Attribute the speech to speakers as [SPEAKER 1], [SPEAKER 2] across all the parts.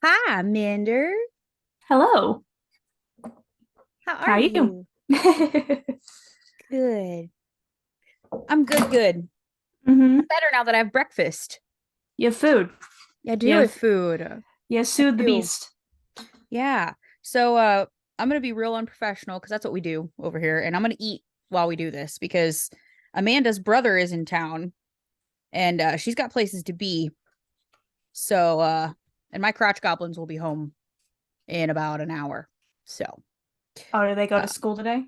[SPEAKER 1] Hi, Minder.
[SPEAKER 2] Hello.
[SPEAKER 1] How
[SPEAKER 2] How
[SPEAKER 1] are
[SPEAKER 2] are you?
[SPEAKER 1] you? Good. I'm good, good.
[SPEAKER 2] hmm
[SPEAKER 1] Better now that I have breakfast.
[SPEAKER 2] You have food.
[SPEAKER 1] I do
[SPEAKER 2] You
[SPEAKER 1] have
[SPEAKER 2] have
[SPEAKER 1] food.
[SPEAKER 2] you
[SPEAKER 1] I
[SPEAKER 2] soothe the
[SPEAKER 1] do.
[SPEAKER 2] beast.
[SPEAKER 1] Yeah. So I'm gonna be real unprofessional because that's what we do over here. And I'm gonna eat while we do this because Amanda's brother is in town and she's got places to be. So and my crotch goblins will be home in about an hour. So
[SPEAKER 2] Oh, do they go
[SPEAKER 1] uh
[SPEAKER 2] to school today?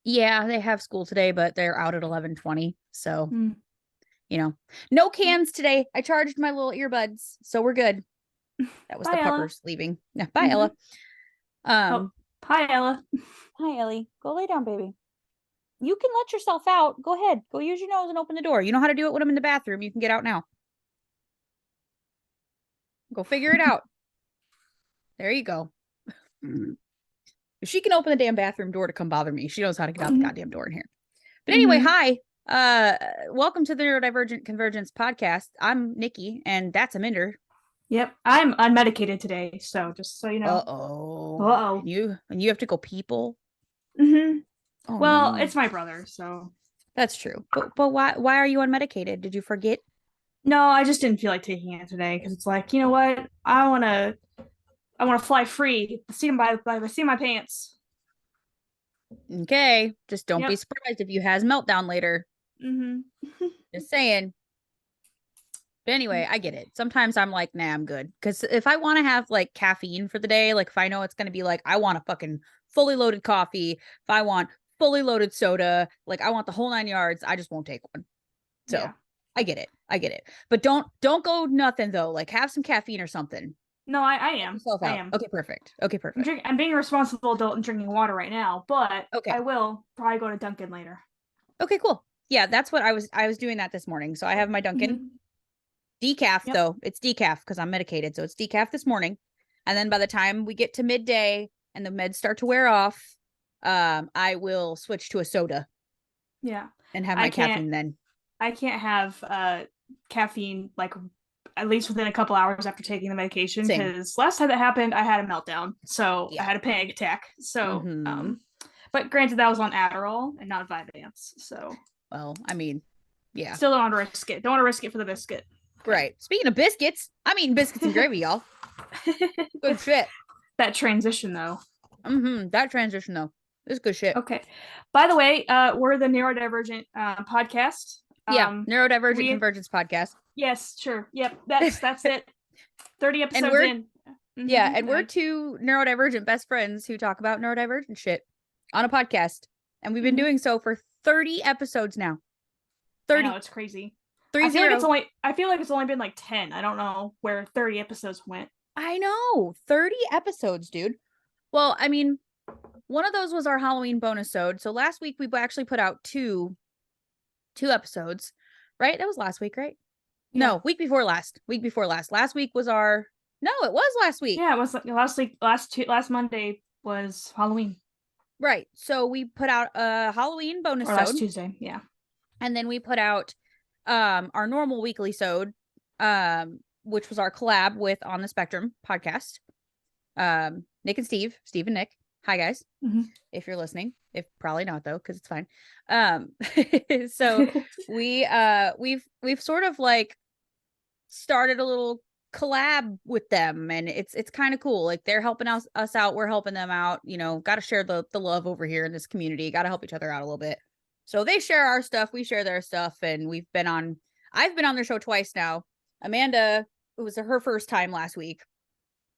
[SPEAKER 1] yeah, they have school today, but they're out at 11:20. So
[SPEAKER 2] Mm.
[SPEAKER 1] no cans today. I charged my little earbuds, so we're good. That was the
[SPEAKER 2] Bye, Ella.
[SPEAKER 1] puppers leaving. Yeah, bye,
[SPEAKER 2] hmm
[SPEAKER 1] Ella.
[SPEAKER 2] Oh,
[SPEAKER 1] Um,
[SPEAKER 2] hi, Ella.
[SPEAKER 1] hi, Ellie. Go lay down, baby. You can let yourself out. Go ahead. Go use your nose and open the door. You know how to do it when I'm in the bathroom. You can get out now. Go figure it out. There you go. If she can open the damn bathroom door to come bother me, she knows how to get out the
[SPEAKER 2] hmm
[SPEAKER 1] goddamn door in here. But anyway,
[SPEAKER 2] hmm
[SPEAKER 1] hi. Welcome to the Neurodivergent Convergence podcast. I'm Nikki, and that's Aminder.
[SPEAKER 2] Yep, I'm unmedicated today, so just so you know.
[SPEAKER 1] Uh-oh.
[SPEAKER 2] Uh-oh.
[SPEAKER 1] And you have to go people.
[SPEAKER 2] hmm
[SPEAKER 1] Oh
[SPEAKER 2] Well,
[SPEAKER 1] no.
[SPEAKER 2] it's my brother, so
[SPEAKER 1] That's true. But why are you unmedicated? Did you forget?
[SPEAKER 2] no, I just didn't feel like taking it today because it's like, you know what? I wanna fly free. See him by the seat of my pants.
[SPEAKER 1] Okay. Just don't be
[SPEAKER 2] Yep.
[SPEAKER 1] surprised if you has meltdown later.
[SPEAKER 2] hmm
[SPEAKER 1] Just saying. But anyway, I get it. Sometimes I'm like, nah, I'm good. Because if I want to have like caffeine for the day, like if I know it's gonna be like I want a fucking fully loaded coffee, if I want fully loaded soda, like I want the whole 9 yards, I just won't take one. So
[SPEAKER 2] Yeah.
[SPEAKER 1] I get it. I get it. But don't go nothing though. Like have some caffeine or something.
[SPEAKER 2] No, I
[SPEAKER 1] Help
[SPEAKER 2] am.
[SPEAKER 1] yourself
[SPEAKER 2] I
[SPEAKER 1] out.
[SPEAKER 2] am.
[SPEAKER 1] Okay, perfect. Okay, perfect.
[SPEAKER 2] I'm being a responsible adult and drinking water right now, but
[SPEAKER 1] Okay.
[SPEAKER 2] I will probably go to Dunkin' later.
[SPEAKER 1] Okay, cool. Yeah, that's what I was doing that this morning. So I have my Dunkin'
[SPEAKER 2] hmm
[SPEAKER 1] decaf
[SPEAKER 2] Yep.
[SPEAKER 1] though. It's decaf because I'm medicated. So it's decaf this morning. And then by the time we get to midday and the meds start to wear off, I will switch to a soda
[SPEAKER 2] Yeah.
[SPEAKER 1] and have
[SPEAKER 2] I
[SPEAKER 1] my
[SPEAKER 2] can't
[SPEAKER 1] caffeine then.
[SPEAKER 2] I can't have caffeine like at least within a couple hours after taking the medication
[SPEAKER 1] Same.
[SPEAKER 2] because last time that happened I had a meltdown. So I
[SPEAKER 1] Yeah.
[SPEAKER 2] had a panic attack. So
[SPEAKER 1] Mm-hmm.
[SPEAKER 2] but granted that was on Adderall and not Vyvanse. So
[SPEAKER 1] Well, I mean, yeah.
[SPEAKER 2] still don't want to risk it. Don't want to risk it for the biscuit. Okay.
[SPEAKER 1] Right. Speaking of biscuits, I'm eating biscuits and gravy, y'all. Good shit.
[SPEAKER 2] That transition though.
[SPEAKER 1] Mm-hmm. That transition though. This is good shit.
[SPEAKER 2] Okay. By the way, we're the neurodivergent podcast.
[SPEAKER 1] Yeah. Neurodivergent
[SPEAKER 2] We
[SPEAKER 1] Convergence podcast.
[SPEAKER 2] Yes, sure. Yep, that's it. 30
[SPEAKER 1] And
[SPEAKER 2] episodes
[SPEAKER 1] we're
[SPEAKER 2] in.
[SPEAKER 1] Yeah, and we're
[SPEAKER 2] I,
[SPEAKER 1] two neurodivergent best friends who talk about neurodivergent shit on a podcast. And we've been
[SPEAKER 2] mhm.
[SPEAKER 1] doing so for 30 episodes now.
[SPEAKER 2] I know
[SPEAKER 1] 30,
[SPEAKER 2] it's crazy.
[SPEAKER 1] 30.
[SPEAKER 2] I feel like it's only been like 10. I don't know where 30 episodes went.
[SPEAKER 1] I know, 30 episodes, dude. Well, I mean, one of those was our Halloween bonus ode. So last week we actually put out two episodes, right? That was last week, right?
[SPEAKER 2] Yeah.
[SPEAKER 1] No, week before last. Week before last. Last week was our No, it was last week.
[SPEAKER 2] Yeah, it was like last Monday was Halloween
[SPEAKER 1] Right. So we put out a Halloween bonus
[SPEAKER 2] or last
[SPEAKER 1] ode.
[SPEAKER 2] Tuesday. Yeah.
[SPEAKER 1] And then we put out our normal weekly sode, which was our collab with On the Spectrum podcast. Nick and Steve and Nick. Hi guys.
[SPEAKER 2] Mhm.
[SPEAKER 1] If you're listening. If probably not though, because it's fine. Um so we've sort of like started a little collab with them, and it's kind of cool. Like they're helping us out, we're helping them out, got to share the love over here in this community, got to help each other out a little bit. So they share our stuff, we share their stuff, and I've been on their show twice now. Amanda, it was her first time last week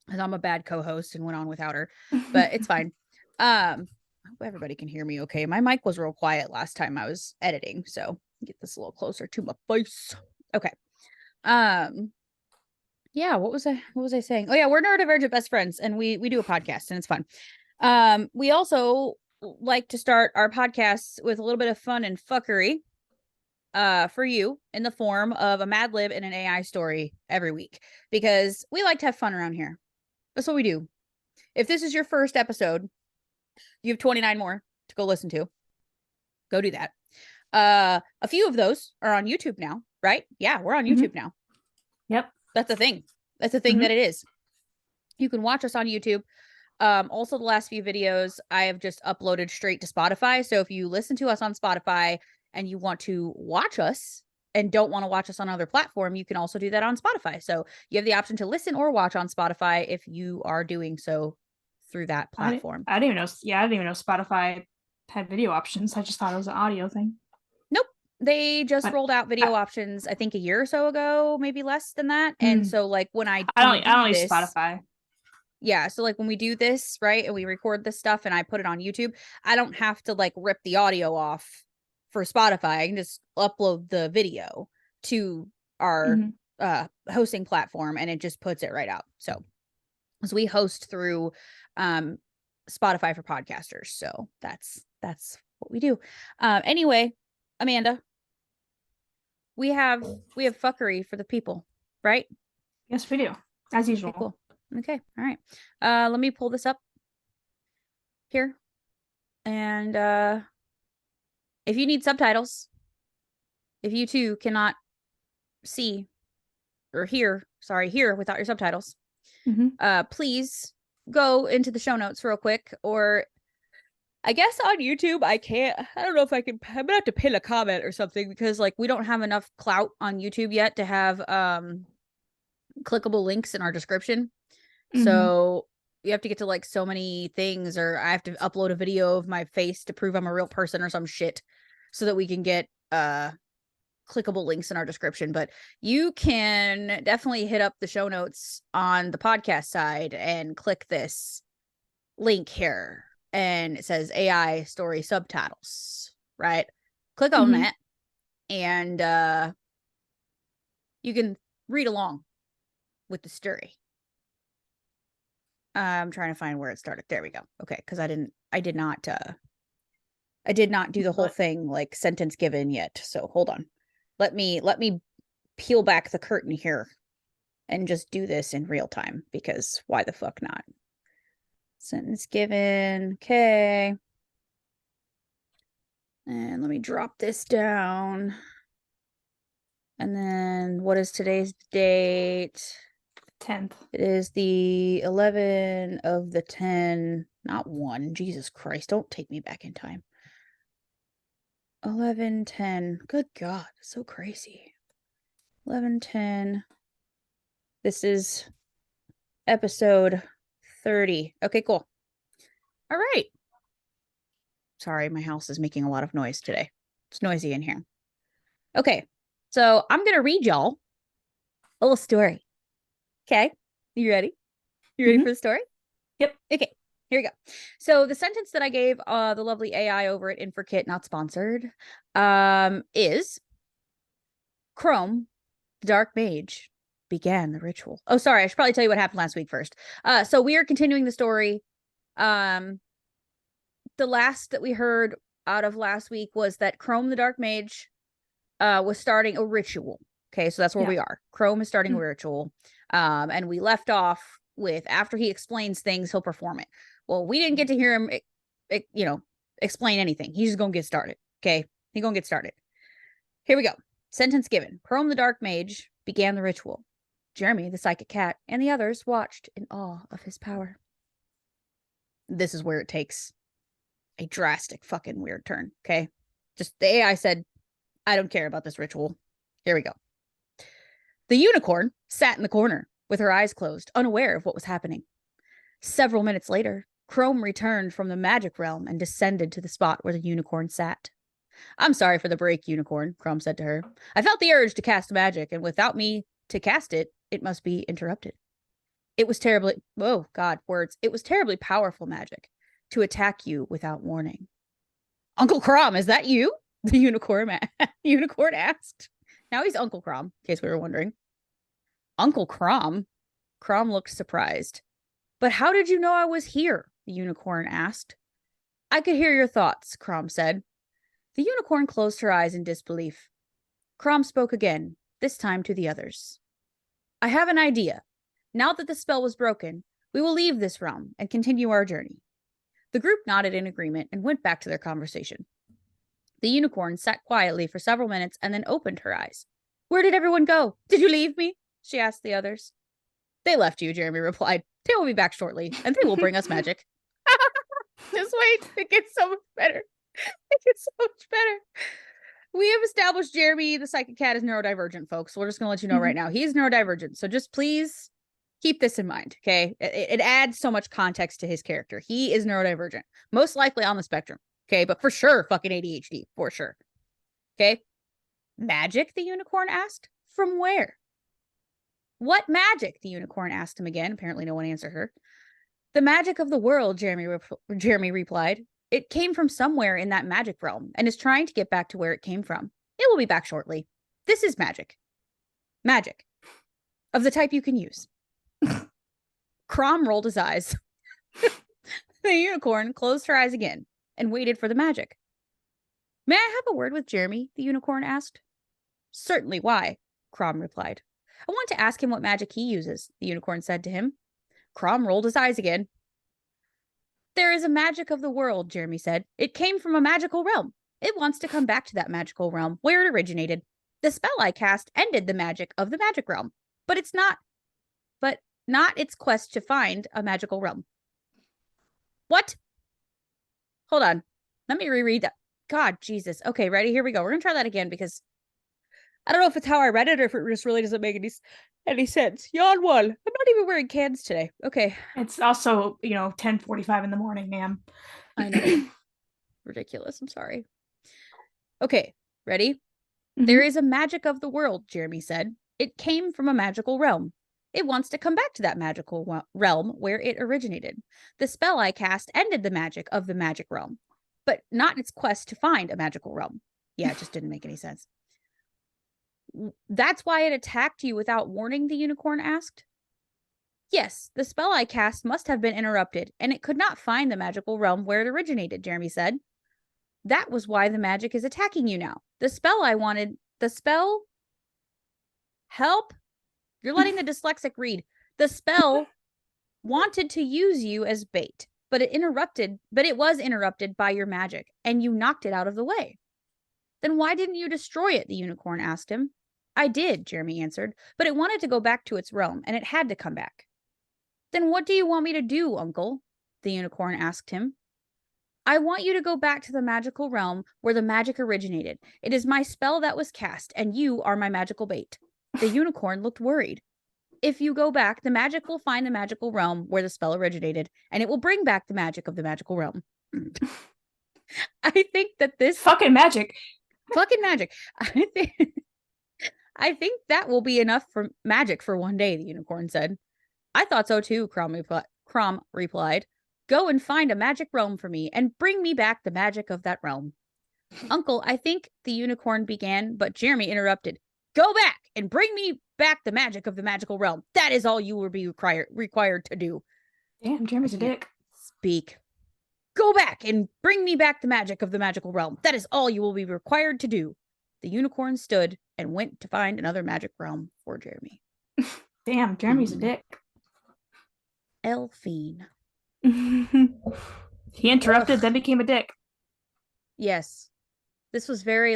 [SPEAKER 1] because I'm a bad co-host and went on without her, but it's fine. I hope everybody can hear me okay. My mic was real quiet last time I was editing, so get this a little closer to my face. Okay. um yeah, what was I saying? Oh yeah, we're neurodivergent best friends, and we do a podcast, and it's fun. We also like to start our podcasts with a little bit of fun and fuckery for you in the form of a Mad Lib and an AI story every week, because we like to have fun around here. That's what we do. If this is your first episode, you have 29 more to go listen to. Go do that. A few of those are on YouTube now, right? Yeah, we're on
[SPEAKER 2] Mhm.
[SPEAKER 1] YouTube now.
[SPEAKER 2] Yep.
[SPEAKER 1] That's a thing. That's a thing that
[SPEAKER 2] Mhm.
[SPEAKER 1] it is. You can watch us on YouTube. Also, the last few videos I have just uploaded straight to Spotify. So if you listen to us on Spotify and you want to watch us and don't want to watch us on another platform, you can also do that on Spotify. So you have the option to listen or watch on Spotify if you are doing so through that platform.
[SPEAKER 2] I didn't even know. Yeah, I didn't even know Spotify had video options. I just thought it was an audio thing.
[SPEAKER 1] Nope. They just
[SPEAKER 2] But
[SPEAKER 1] rolled out video options, I think a year or so ago, maybe less than that. And so like when
[SPEAKER 2] I don't use Spotify.
[SPEAKER 1] yeah, so like when we do this, right, and we record this stuff and I put it on YouTube, I don't have to like rip the audio off for Spotify. I can just upload the video to our hosting platform and it just puts it right out. So we host through Spotify for podcasters. So that's what we do. Anyway, Amanda, we have fuckery for the people, right?
[SPEAKER 2] Yes, we do. As usual.
[SPEAKER 1] Okay, cool. Okay, all right. Let me pull this up here. And if you need subtitles, if you too cannot see or hear without your subtitles, please go into the show notes real quick, or I guess on YouTube, I don't know if I can, I'm gonna have to pin a comment or something because like we don't have enough clout on YouTube yet to have clickable links in our description. So you have to get to like so many things, or I have to upload a video of my face to prove I'm a real person or some shit so that we can get clickable links in our description. But you can definitely hit up the show notes on the podcast side and click this link here. And it says AI story subtitles, right? Click on that and you can read along with the story. I'm trying to find where it started. There we go. Okay, because I did not do the whole thing like sentence given yet. So hold on. Let me peel back the curtain here and just do this in real time, because why the fuck not? Sentence given. Okay. And let me drop this down. And then what is today's date?
[SPEAKER 2] 10th.
[SPEAKER 1] It is the 11 of the 10, not 1. Jesus Christ, don't take me back in time. 11/10. Good God, so crazy. 11/10. This is episode 30. Okay, cool. All right. Sorry, my house is making a lot of noise today. It's noisy in here. Okay, so I'm going to read y'all a little story. Okay, you ready? You ready for the story?
[SPEAKER 2] Yep.
[SPEAKER 1] Okay, here we go. So the sentence that I gave the lovely AI over at InfraKit, not sponsored, is Chrome, the Dark Mage, began the ritual. Oh, sorry, I should probably tell you what happened last week first. So we are continuing the story. The last that we heard out of last week was that Chrome, the Dark Mage, was starting a ritual. Okay, so that's where we are. Chrome is starting a ritual. And we left off with, after he explains things, he'll perform it. Well, we didn't get to hear him, explain anything. He's just gonna get started. Okay, he's gonna get started. Here we go. Sentence given. Chrome, the Dark Mage, began the ritual. Jeremy, the psychic cat, and the others watched in awe of his power. This is where it takes a drastic fucking weird turn. Okay, just the AI said, I don't care about this ritual. Here we go. The unicorn sat in the corner with her eyes closed, unaware of what was happening. Several minutes later, Chrome returned from the magic realm and descended to the spot where the unicorn sat. I'm sorry for the break, unicorn, Chrome said to her. I felt the urge to cast magic, and without me to cast it, it must be interrupted. It was terribly, oh God, words. It was terribly powerful magic to attack you without warning. Uncle Crom, is that you? The unicorn asked. Now he's Uncle Crom, in case we were wondering. Uncle Crom? Crom looked surprised. But how did you know I was here? The unicorn asked. I could hear your thoughts, Crom said. The unicorn closed her eyes in disbelief. Crom spoke again, this time to the others. I have an idea. Now that the spell was broken, we will leave this realm and continue our journey. The group nodded in agreement and went back to their conversation. The unicorn sat quietly for several minutes and then opened her eyes. Where did everyone go? Did you leave me? She asked the others. They left you, Jeremy replied. They will be back shortly, and they will bring us magic. Just wait. It gets so much better. It gets so much better. We have established Jeremy, the psychic cat, is neurodivergent, folks. We're just going to let you know right now. He is neurodivergent. So just please keep this in mind, okay? It adds so much context to his character. He is neurodivergent, most likely on the spectrum, okay? But for sure, fucking ADHD, for sure. Okay? Magic, the unicorn asked. From where? What magic? The unicorn asked him again. Apparently no one answered her. The magic of the world, Jeremy replied. It came from somewhere in that magic realm and is trying to get back to where it came from. It will be back shortly. This is magic. Magic. Of the type you can use. Crom rolled his eyes. The unicorn closed her eyes again and waited for the magic. May I have a word with Jeremy? The unicorn asked. Certainly, why? Crom replied. I want to ask him what magic he uses, the unicorn said to him. Crom rolled his eyes again. There is a magic of the world, Jeremy said. It came from a magical realm. It wants to come back to that magical realm where it originated. The spell I cast ended the magic of the magic realm, but not its quest to find a magical realm. What? Hold on. Let me reread that. God, Jesus. Okay, ready? Here we go. We're going to try that again because I don't know if it's how I read it or if it just really doesn't make any sense. Yawn one. I'm not even wearing cans today. Okay.
[SPEAKER 2] It's also, 10:45 in the morning, ma'am.
[SPEAKER 1] I know. Ridiculous. I'm sorry. Okay, ready? There is a magic of the world, Jeremy said. It came from a magical realm. It wants to come back to that magical realm where it originated. The spell I cast ended the magic of the magic realm, but not its quest to find a magical realm. Yeah, it just didn't make any sense. That's why it attacked you without warning, the unicorn asked. Yes, the spell I cast must have been interrupted, and it could not find the magical realm where it originated, Jeremy said. That was why the magic is attacking you now. The spell help. You're letting the dyslexic read. The spell wanted to use you as bait, but it was interrupted by your magic, and you knocked it out of the way. Then why didn't you destroy it? The unicorn asked him. I did, Jeremy answered, but it wanted to go back to its realm, and it had to come back. Then what do you want me to do, Uncle? The unicorn asked him. I want you to go back to the magical realm where the magic originated. It is my spell that was cast, and you are my magical bait. The unicorn looked worried. If you go back, the magic will find the magical realm where the spell originated, and it will bring back the magic of the magical realm. I think that this...
[SPEAKER 2] Fucking magic.
[SPEAKER 1] Fucking magic. I think that will be enough for magic for one day, the unicorn said. I thought so too, Crom replied. Go and find a magic realm for me and bring me back the magic of that realm. Uncle, I think the unicorn began, but Jeremy interrupted. Go back and bring me back the magic of the magical realm. That is all you will be required to do.
[SPEAKER 2] Damn, Jeremy's a dick.
[SPEAKER 1] Speak. Go back and bring me back the magic of the magical realm. That is all you will be required to do. The unicorn stood and went to find another magic realm for Jeremy.
[SPEAKER 2] Damn, Jeremy's a dick.
[SPEAKER 1] Elfine.
[SPEAKER 2] He interrupted, then became a dick.
[SPEAKER 1] Yes. This was very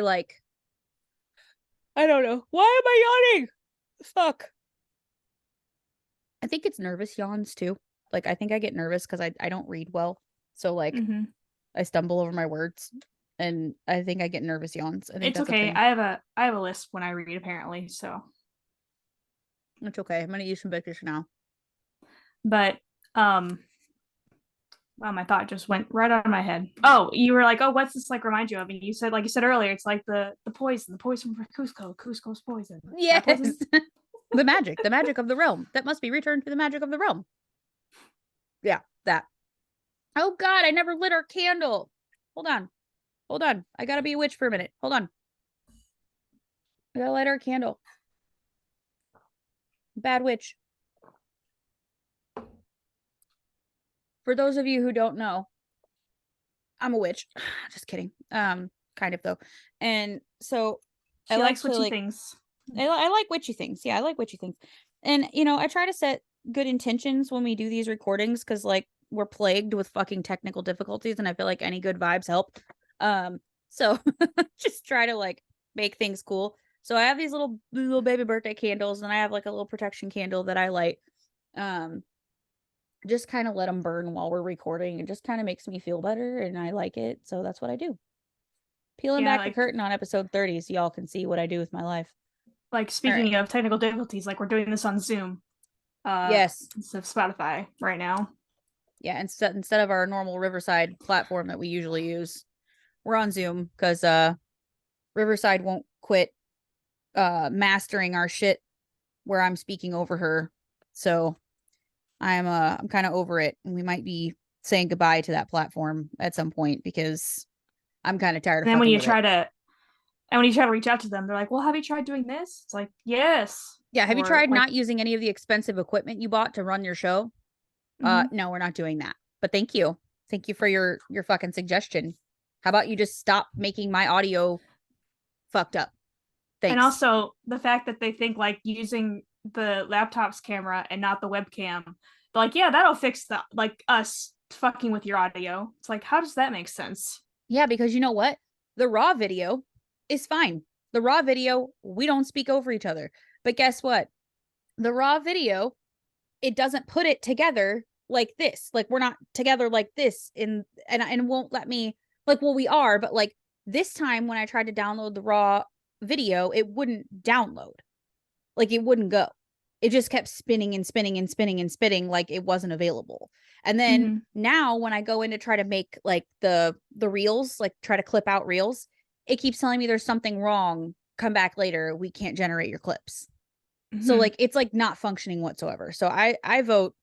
[SPEAKER 1] I don't know. Why am I yawning? Fuck. I think it's nervous yawns too. I think I get nervous because I don't read well. So I stumble over my words and I think I get nervous yawns. I think
[SPEAKER 2] it's okay. I have a list when I read apparently, so
[SPEAKER 1] it's okay. I'm gonna use some pictures now.
[SPEAKER 2] But wow, my thought just went right out of my head. Oh, you were like, oh, what's this remind you of? And you said, like you said earlier, it's like the poison from Cusco's poison.
[SPEAKER 1] Yes. Poison? the magic of the realm that must be returned to the magic of the realm. Yeah, that. Oh God, I never lit our candle. Hold on. I gotta be a witch for a minute. Hold on. I gotta light our candle. Bad witch. For those of you who don't know, I'm a witch. Just kidding. Kind of though. And so
[SPEAKER 2] she likes witchy things.
[SPEAKER 1] I like witchy things. Yeah, I like witchy things. And I try to set good intentions when we do these recordings because we're plagued with fucking technical difficulties and I feel like any good vibes help. So just try to make things cool. So I have these little baby birthday candles and I have a little protection candle that I light. just kind of let them burn while we're recording. It just kind of makes me feel better, and I like it. So that's what I do. Peeling back the curtain on episode 30 so y'all can see what I do with my life.
[SPEAKER 2] Like, speaking of technical difficulties, like, we're doing this on Zoom.
[SPEAKER 1] Yes.
[SPEAKER 2] Instead of Spotify right now.
[SPEAKER 1] Yeah, instead of our normal Riverside platform that we usually use, we're on Zoom because Riverside won't quit mastering our shit where I'm speaking over her. So I'm kind of over it, and we might be saying goodbye to that platform at some point because I'm kind of tired of
[SPEAKER 2] And then when
[SPEAKER 1] fucking
[SPEAKER 2] you
[SPEAKER 1] with
[SPEAKER 2] try
[SPEAKER 1] it.
[SPEAKER 2] to and when you try to reach out to them, they're like, "Well, have you tried doing this?" It's like, "Yes."
[SPEAKER 1] Yeah, have you
[SPEAKER 2] Or
[SPEAKER 1] tried
[SPEAKER 2] like,
[SPEAKER 1] not using any of the expensive equipment you bought to run your show? No, we're not doing that. But thank you. Thank you for your fucking suggestion. How about you just stop making my audio fucked up?
[SPEAKER 2] and
[SPEAKER 1] Thanks.
[SPEAKER 2] also the fact that they think like using the laptop's camera and not the webcam, they're like, yeah, that'll fix the like us fucking with your audio. It's like, how does that make sense?
[SPEAKER 1] Yeah, because you know what? The raw video is fine. The raw video, we don't speak over each other. But guess what? The raw video, it doesn't put it together like this. Like we're not together like this and won't let me like, well, we are, but like this time when I tried to download the raw video, it wouldn't download. Like it wouldn't go. It just kept spinning and spinning and spinning and spinning like it wasn't available. And then now when I go in to try to make like the reels, like try to clip out reels, it keeps telling me there's something wrong. Come back later. We can't generate your clips. So like it's like not functioning whatsoever. So I vote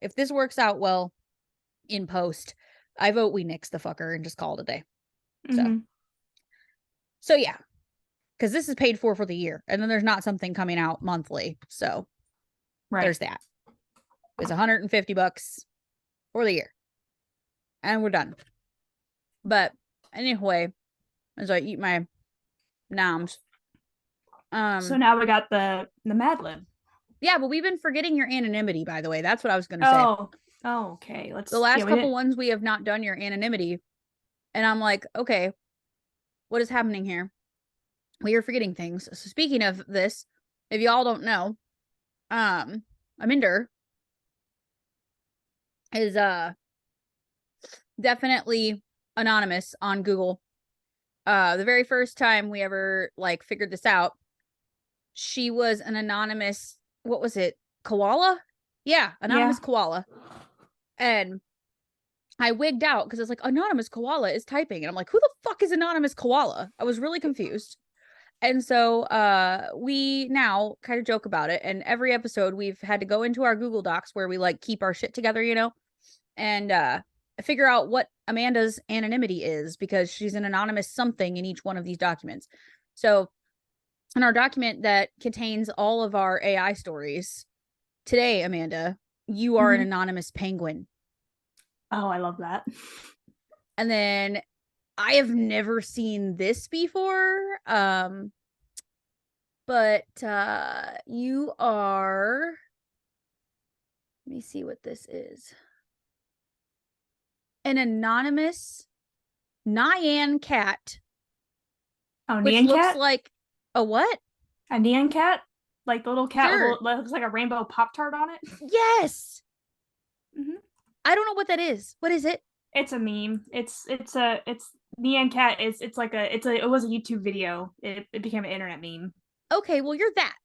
[SPEAKER 1] if this works out well in post, I vote we nix the fucker and just call it a day. So yeah, because this is paid for the year, and then there's not something coming out monthly. So there's that. It's $150 for the year, and we're done. But anyway, as I eat my noms.
[SPEAKER 2] So now we got the Mad Lib.
[SPEAKER 1] Yeah, but we've been forgetting your anonymity, by the way. That's what I was going to say.
[SPEAKER 2] Oh, okay.
[SPEAKER 1] The last couple ones we have not done your anonymity, and I'm like, okay, what is happening here? We are forgetting things. So speaking of this, if y'all don't know, Aminder is definitely anonymous on Google. The very first time we ever like figured this out, she was an anonymous, what was it? Koala? Yeah, anonymous koala. And I wigged out because it's like anonymous koala is typing. And I'm like, who the fuck is anonymous koala? I was really confused. And so we now kind of joke about it. And every episode we've had to go into our Google Docs where we like keep our shit together, you know, and figure out what Amanda's anonymity is because she's an anonymous something in each one of these documents. So in our document that contains all of our AI stories, today, Amanda, you are an anonymous penguin.
[SPEAKER 2] Oh, I love that.
[SPEAKER 1] And then I have never seen this before. But you are, let me see what this is. An anonymous Nyan cat.
[SPEAKER 2] Oh,
[SPEAKER 1] which
[SPEAKER 2] Nyan
[SPEAKER 1] looks
[SPEAKER 2] cat?
[SPEAKER 1] like a what?
[SPEAKER 2] A Nyan cat? Like the little cat
[SPEAKER 1] Sure.
[SPEAKER 2] with looks like a rainbow Pop-Tart on it?
[SPEAKER 1] Yes. I don't know what that is. What is it?
[SPEAKER 2] It's a meme. It's Nyan cat is it was a YouTube video. It became an internet meme.
[SPEAKER 1] Okay, well you're that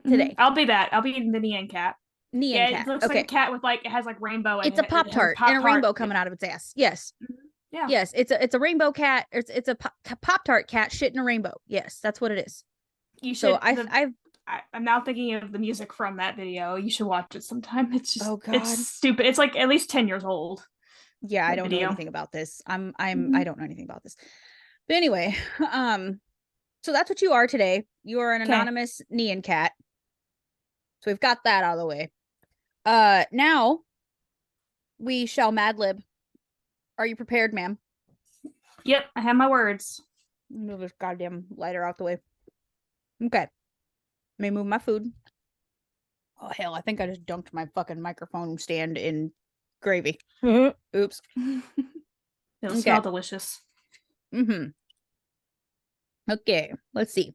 [SPEAKER 1] today.
[SPEAKER 2] I'll be that. I'll be the Nyan cat.
[SPEAKER 1] Nyan cat.
[SPEAKER 2] It looks like a cat with like it has like rainbow.
[SPEAKER 1] It's a Pop-Tart and a rainbow coming out of its ass. Yes.
[SPEAKER 2] Yeah.
[SPEAKER 1] Yes, it's a rainbow cat. It's a Pop-Tart cat shit in a rainbow. Yes, that's what it is.
[SPEAKER 2] You should.
[SPEAKER 1] So
[SPEAKER 2] I'm now thinking of the music from that video. You should watch it sometime. It's just it's stupid. It's like at least 10 years old.
[SPEAKER 1] Yeah, I don't know anything about this. I don't know anything about this. But anyway, so that's what you are today. You are an anonymous Nyan cat. So we've got that out of the way. Now we shall Mad Lib. Are you prepared, ma'am?
[SPEAKER 2] Yep, I have my words.
[SPEAKER 1] Move this goddamn lighter out the way. Okay. Let me move my food. Oh hell, I think I just dunked my fucking microphone stand in gravy. Oops.
[SPEAKER 2] It'll smell delicious.
[SPEAKER 1] Okay, let's see.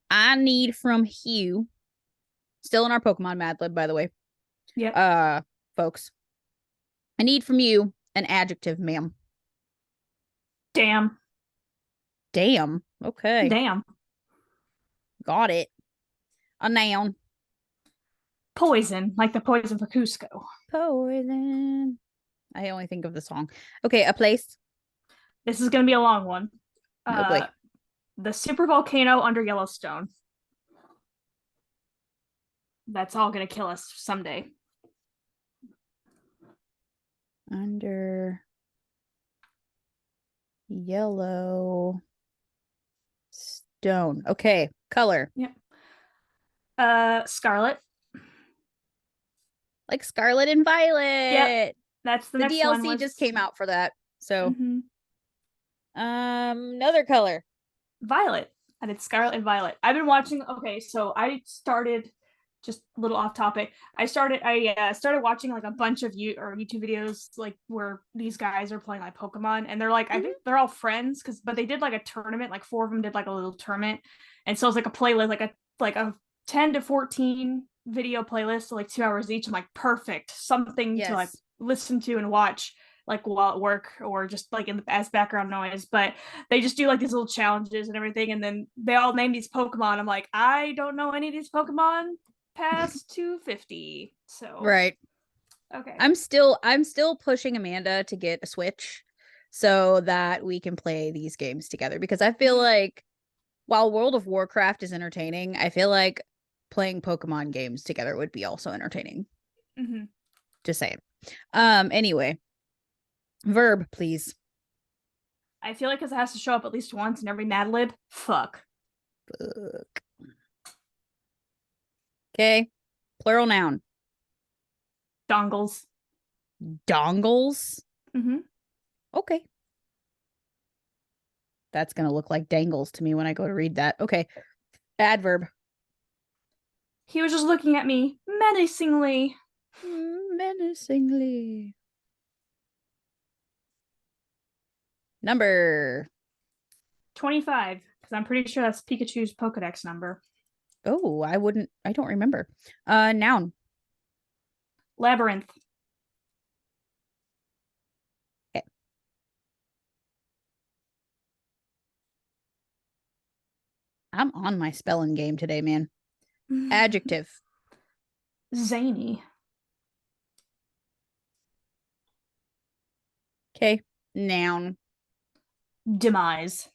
[SPEAKER 1] I need from Hugh, still in our Pokemon Mad Lib, by the way.
[SPEAKER 2] Yeah.
[SPEAKER 1] folks. I need from you an adjective, ma'am.
[SPEAKER 2] Damn.
[SPEAKER 1] Damn. Okay.
[SPEAKER 2] Damn.
[SPEAKER 1] Got it. A noun.
[SPEAKER 2] Poison, like the poison for Cusco.
[SPEAKER 1] Poison. I only think of the song. Okay, a place.
[SPEAKER 2] This is going to be a long one.
[SPEAKER 1] Oh boy.
[SPEAKER 2] The super volcano under Yellowstone. That's all going to kill us someday.
[SPEAKER 1] Under Yellowstone. Okay, color.
[SPEAKER 2] Yeah. Scarlet.
[SPEAKER 1] Like Scarlet and Violet.
[SPEAKER 2] Yep. That's the next
[SPEAKER 1] DLC
[SPEAKER 2] one. Was...
[SPEAKER 1] just came out for that. So,
[SPEAKER 2] mm-hmm.
[SPEAKER 1] Another color.
[SPEAKER 2] Violet. I did Scarlet and Violet. I've been watching. Okay, so I started, just a little off topic. I started watching like a bunch of YouTube videos like where these guys are playing like Pokemon, and they're like, I think they're all friends but they did like a tournament. Like 4 of them did like a little tournament, and so it's like a playlist, like a 10 to 14 video playlist, so like 2 hours each. I'm like, perfect, something to like listen to and watch like while at work or just like as background noise. But they just do like these little challenges and everything, and then they all name these Pokemon. I'm like, I don't know any of these Pokemon past 250. So
[SPEAKER 1] right.
[SPEAKER 2] Okay.
[SPEAKER 1] I'm still pushing Amanda to get a Switch so that we can play these games together, because I feel like while World of Warcraft is entertaining, I feel like playing Pokemon games together would be also entertaining.
[SPEAKER 2] Mm-hmm.
[SPEAKER 1] Just saying. Anyway, verb, please.
[SPEAKER 2] I feel like because it has to show up at least once in every Mad Lib. Fuck.
[SPEAKER 1] Okay. Plural noun.
[SPEAKER 2] Dongles.
[SPEAKER 1] Dongles.
[SPEAKER 2] Mm-hmm.
[SPEAKER 1] Okay. That's gonna look like dangles to me when I go to read that. Okay. Adverb.
[SPEAKER 2] He was just looking at me menacingly.
[SPEAKER 1] Menacingly. Number
[SPEAKER 2] 25, because I'm pretty sure that's Pikachu's Pokedex number.
[SPEAKER 1] Oh, I don't remember. Noun.
[SPEAKER 2] Labyrinth.
[SPEAKER 1] Okay. I'm on my spelling game today, man. Adjective.
[SPEAKER 2] Zany.
[SPEAKER 1] Okay. Noun.
[SPEAKER 2] Demise.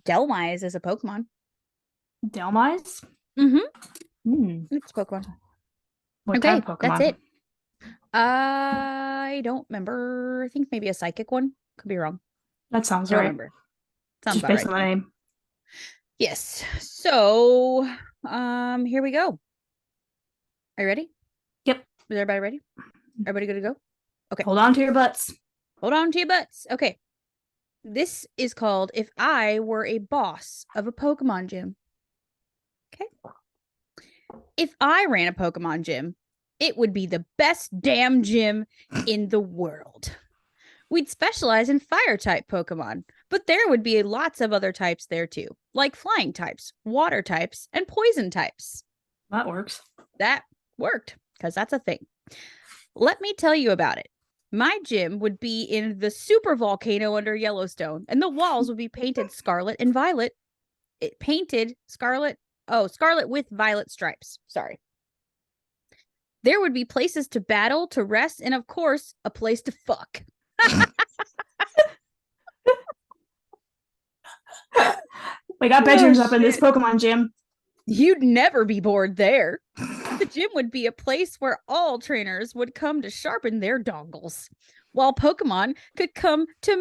[SPEAKER 1] Delmise is a Pokemon.
[SPEAKER 2] Delmise?
[SPEAKER 1] Mm-hmm. It's a Pokemon.
[SPEAKER 2] What
[SPEAKER 1] okay,
[SPEAKER 2] type of Pokemon?
[SPEAKER 1] That's it. I don't remember. I think maybe a psychic one. Could be wrong.
[SPEAKER 2] That sounds right.
[SPEAKER 1] Remember. Sounds
[SPEAKER 2] just based on the name.
[SPEAKER 1] Yes. So, here we go. Are you ready?
[SPEAKER 2] Yep.
[SPEAKER 1] Is everybody ready? Everybody good to go? Okay.
[SPEAKER 2] Hold on to your butts.
[SPEAKER 1] Hold on to your butts. Okay. This is called If I Were a Boss of a Pokemon Gym. Okay. If I ran a Pokemon gym, it would be the best damn gym in the world. We'd specialize in fire type Pokemon, but there would be lots of other types there too, like flying types, water types, and poison types.
[SPEAKER 2] That works.
[SPEAKER 1] That worked, because that's a thing. Let me tell you about it. My gym would be in the super volcano under Yellowstone, and the walls would be painted scarlet and violet. It painted scarlet. Oh, scarlet with violet stripes. Sorry. There would be places to battle, to rest, and of course, a place to fuck.
[SPEAKER 2] We got bedrooms up in this Pokemon gym.
[SPEAKER 1] You'd never be bored there. The gym would be a place where all trainers would come to sharpen their dongles, while Pokemon could come to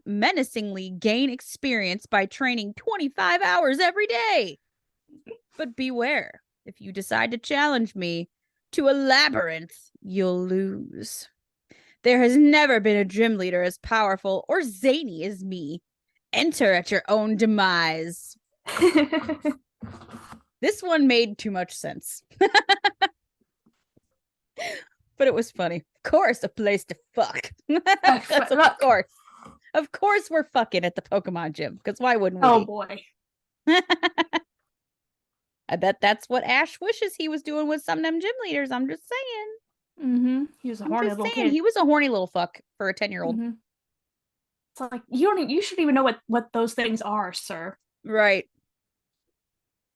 [SPEAKER 1] menacingly gain experience by training 25 hours every day. But beware, if you decide to challenge me to a labyrinth, you'll lose. There has never been a gym leader as powerful or zany as me. Enter at your own demise. This one made too much sense. But it was funny. Of course, a place to fuck. Of course. Of course we're fucking at the Pokemon gym, because why wouldn't we?
[SPEAKER 2] Oh boy.
[SPEAKER 1] I bet that's what Ash wishes he was doing with some of them gym leaders. I'm just saying.
[SPEAKER 2] He was a
[SPEAKER 1] I'm
[SPEAKER 2] horny
[SPEAKER 1] just
[SPEAKER 2] little
[SPEAKER 1] saying
[SPEAKER 2] kid.
[SPEAKER 1] he was a horny little fuck for a 10-year-old.
[SPEAKER 2] It's like you shouldn't even know what those things are, sir.
[SPEAKER 1] Right.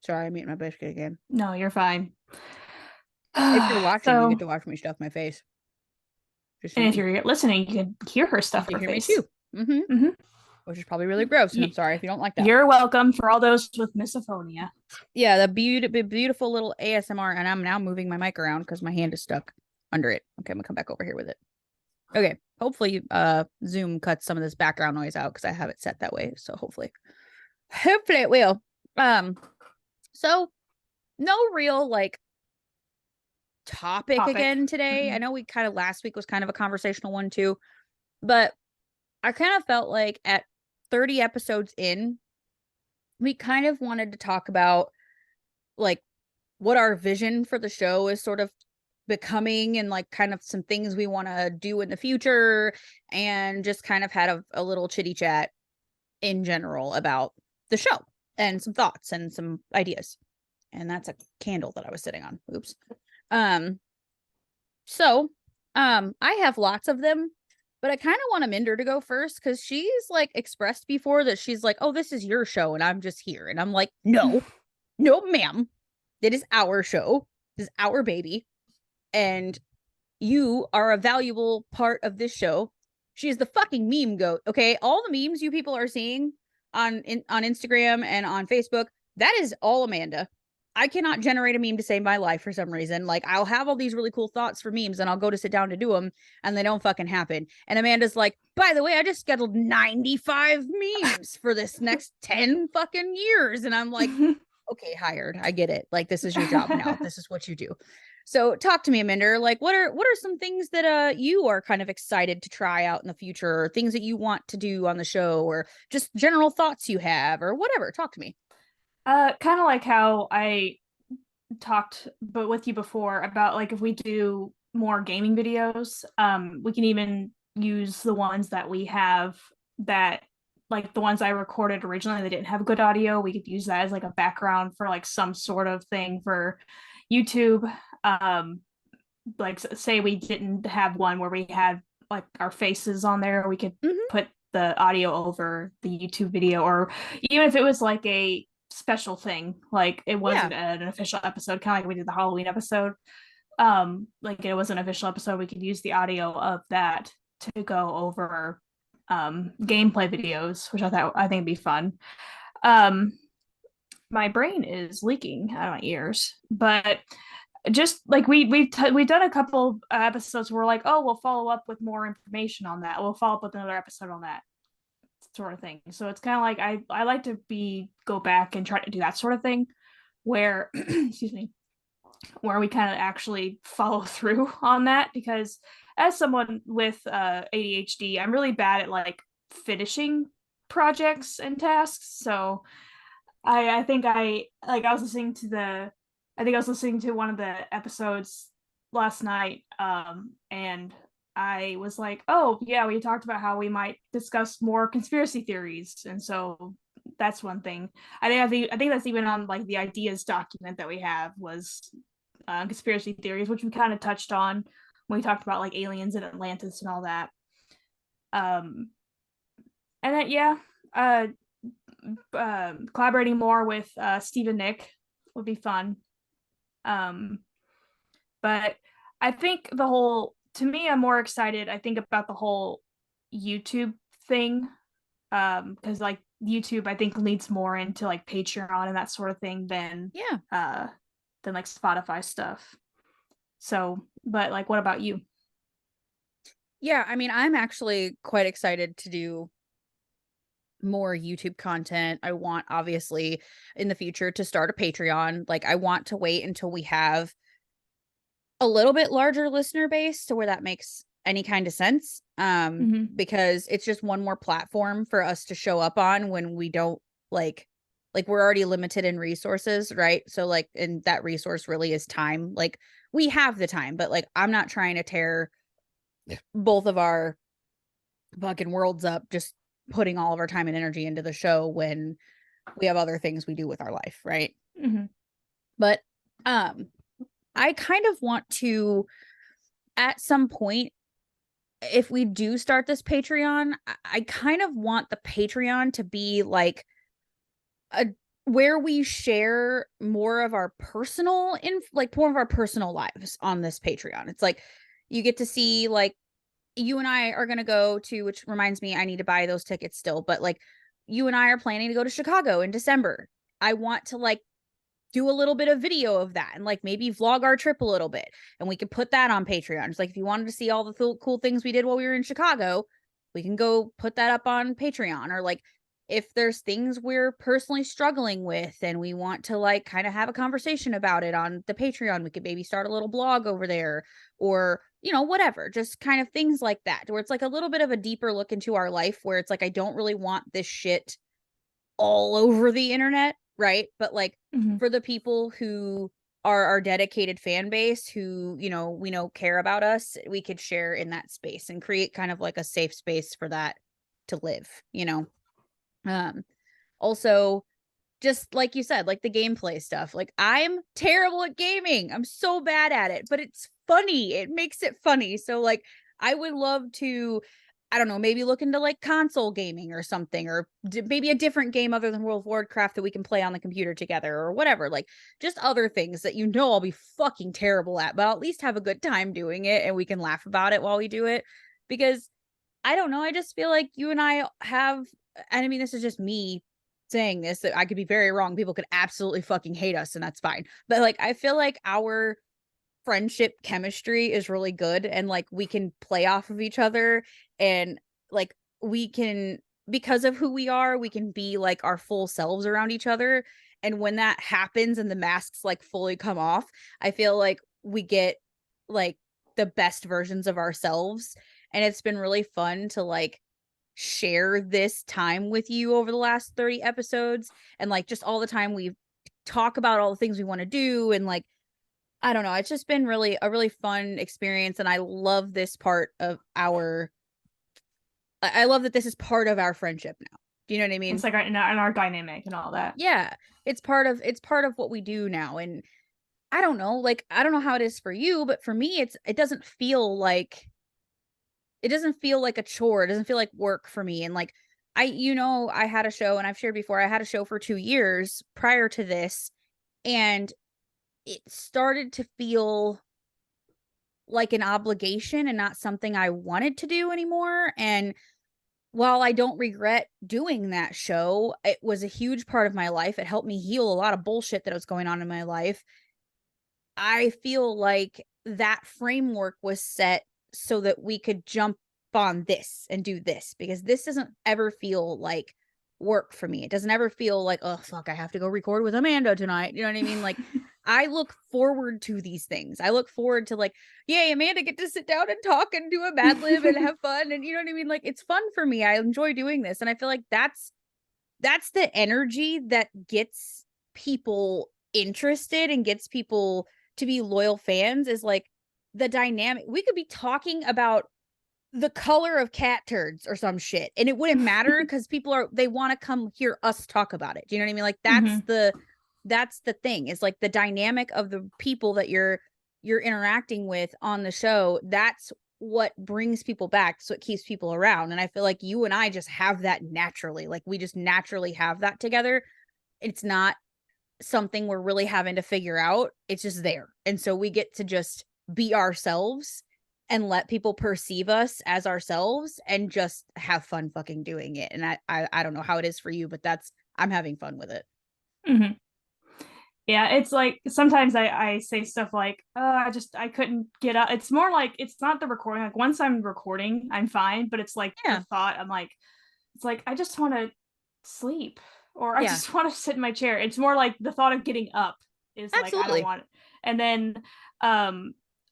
[SPEAKER 1] Sorry, I'm eating my biscuit again.
[SPEAKER 2] No, you're fine.
[SPEAKER 1] If you're watching, you
[SPEAKER 2] So,
[SPEAKER 1] get to watch me stuff my face. Just
[SPEAKER 2] and if
[SPEAKER 1] saying.
[SPEAKER 2] you're listening, you can hear her stuff
[SPEAKER 1] You
[SPEAKER 2] her
[SPEAKER 1] hear me
[SPEAKER 2] face.
[SPEAKER 1] too. Mm-hmm.
[SPEAKER 2] Mm-hmm.
[SPEAKER 1] Which is probably really gross, and I'm sorry if you don't like that.
[SPEAKER 2] You're welcome for all those with misophonia.
[SPEAKER 1] Yeah, the beautiful little ASMR, and I'm now moving my mic around because my hand is stuck under it. Okay, I'm gonna come back over here with it. Okay, hopefully Zoom cuts some of this background noise out because I have it set that way. So hopefully it will. So no real like topic again today. I know we kind of last week was kind of a conversational one too, but I kind of felt like at 30 episodes in, we kind of wanted to talk about like what our vision for the show is sort of becoming and like kind of some things we want to do in the future, and just kind of had a little chitty chat in general about the show and some thoughts and some ideas. And that's a candle that I was sitting on. Oops. So I have lots of them, but I kind of want Minder to go first because she's like expressed before that she's like, oh, this is your show and I'm just here. And I'm like, no, no, ma'am. It is our show. This is our baby. And you are a valuable part of this show. She is the fucking meme goat. Okay. All the memes you people are seeing on Instagram and on Facebook, that is all Amanda. I cannot generate a meme to save my life for some reason. Like, I'll have all these really cool thoughts for memes and I'll go to sit down to do them and they don't fucking happen. And Amanda's like, by the way, I just scheduled 95 memes for this next 10 fucking years. And I'm like, okay, hired. I get it. Like, this is your job now. This is what you do. So talk to me, Aminder. Like, what are some things that you are kind of excited to try out in the future, or things that you want to do on the show, or just general thoughts you have, or whatever? Talk to me.
[SPEAKER 2] Kind of like how I talked but with you before about like if we do more gaming videos, we can even use the ones that we have that like the ones I recorded originally that didn't have good audio. We could use that as like a background for like some sort of thing for YouTube. Like say we didn't have one where we had like our faces on there, we could put the audio over the YouTube video, or even if it was like a special thing, like it wasn't an official episode, kind of like we did the Halloween episode. Like it was an official episode, we could use the audio of that to go over gameplay videos, which I think would be fun. My brain is leaking out of my ears, but just like we've done a couple episodes where we're like, oh, we'll follow up with more information on that, we'll follow up with another episode on that sort of thing. So it's kind of like I like to go back and try to do that sort of thing where excuse me, where we kind of actually follow through on that, because as someone with ADHD, I'm really bad at like finishing projects and tasks. So I think I was listening to one of the episodes last night, and I was like, oh yeah, we talked about how we might discuss more conspiracy theories, and so that's one thing. I think that's even on like the ideas document that we have was conspiracy theories, which we kind of touched on when we talked about like aliens and Atlantis and all that. And then collaborating more with Steve and Nick would be fun. But I think to me, I'm more excited, I think, about the whole YouTube thing. Because like YouTube, I think, leads more into like Patreon and that sort of thing than like Spotify stuff. So, but like, what about you?
[SPEAKER 1] Yeah, I mean, I'm actually quite excited to do more YouTube content. I want, obviously, in the future to start a Patreon. Like, I want to wait until we have a little bit larger listener base to where that makes any kind of sense. Because it's just one more platform for us to show up on when we don't like we're already limited in resources, right? So like, and that resource really is time. Like, we have the time, but like, I'm not trying to tear both of our fucking worlds up just putting all of our time and energy into the show when we have other things we do with our life, right? But I kind of want to, at some point, if we do start this Patreon, I kind of want the Patreon to be like a where we share more of our personal like more of our personal lives on this Patreon. It's like you get to see, like, you and I are going to go to, which reminds me, I need to buy those tickets still, but like you and I are planning to go to Chicago in December. I want to like do a little bit of video of that and like maybe vlog our trip a little bit, and we can put that on Patreon. It's like, if you wanted to see all the cool things we did while we were in Chicago, we can go put that up on Patreon. Or like, if there's things we're personally struggling with and we want to like kind of have a conversation about it on the Patreon, we could maybe start a little blog over there, or whatever, just kind of things like that, where it's like a little bit of a deeper look into our life, where it's like, I don't really want this shit all over the internet, right? But like,
[SPEAKER 2] Mhm.
[SPEAKER 1] for the people who are our dedicated fan base, who we know care about us, we could share in that space and create kind of like a safe space for that to live. um Also, just like you said, like the gameplay stuff, like, I'm terrible at gaming, I'm so bad at it, but it's funny, it makes it funny. So like, I would love to, I don't know, maybe look into like console gaming or something, or maybe a different game other than World of Warcraft that we can play on the computer together, or whatever, like just other things that I'll be fucking terrible at, but I'll at least have a good time doing it, and we can laugh about it while we do it. Because I don't know, I just feel like you and I have, and I mean, this is just me saying this, that I could be very wrong. People could absolutely fucking hate us, and that's fine. But like, I feel like our friendship chemistry is really good, and like we can play off of each other, and like we can, because of who we are, we can be like our full selves around each other. And when that happens and the masks like fully come off, I feel like we get like the best versions of ourselves. And it's been really fun to like share this time with you over the last 30 episodes, and like just all the time we talk about all the things we want to do. And like, I don't know, it's just been really a really fun experience, and I love this part of our I love that this is part of our friendship now. Do you know what I
[SPEAKER 2] It's
[SPEAKER 1] mean?
[SPEAKER 2] like our dynamic and all that.
[SPEAKER 1] Yeah. It's part of what we do now. And I don't know, like, I don't know how it is for you, but for me, it doesn't feel like a chore. It doesn't feel like work for me. And like, I had a show, and I've shared before, I had a show for 2 years prior to this, and it started to feel like an obligation and not something I wanted to do anymore. And while I don't regret doing that show, it was a huge part of my life. It helped me heal a lot of bullshit that was going on in my life. I feel like that framework was set so that we could jump on this and do this, because this doesn't ever feel like work for me. It doesn't ever feel like, oh, fuck, I have to go record with Amanda tonight. You know what I mean? Like, I look forward to these things. I look forward to like, yay, Amanda, get to sit down and talk and do a Mad Lib and have fun. And you know what I mean? Like, it's fun for me. I enjoy doing this. And I feel like that's the energy that gets people interested and gets people to be loyal fans, is like the dynamic. We could be talking about the color of cat turds or some shit, and it wouldn't matter, because they want to come hear us talk about it. Do you know what I mean? Like,
[SPEAKER 2] Mhm.
[SPEAKER 1] that's the thing, is like the dynamic of the people that you're interacting with on the show. That's what brings people back, so it keeps people around. And I feel like you and I just have that naturally. Like, we just naturally have that together. It's not something we're really having to figure out. It's just there. And so we get to just be ourselves and let people perceive us as ourselves and just have fun fucking doing it. And I don't know how it is for you, but I'm having fun with it.
[SPEAKER 2] Mhm. Yeah, it's like sometimes I say stuff like, I couldn't get up. It's more like it's not the recording. Like once I'm recording, I'm fine, but it's like the
[SPEAKER 1] Yeah.
[SPEAKER 2] thought, I'm like, it's like I just want to sleep, or I
[SPEAKER 1] Yeah.
[SPEAKER 2] just want to sit in my chair. It's more like the thought of getting up is like I don't
[SPEAKER 1] Absolutely.
[SPEAKER 2] want it. And then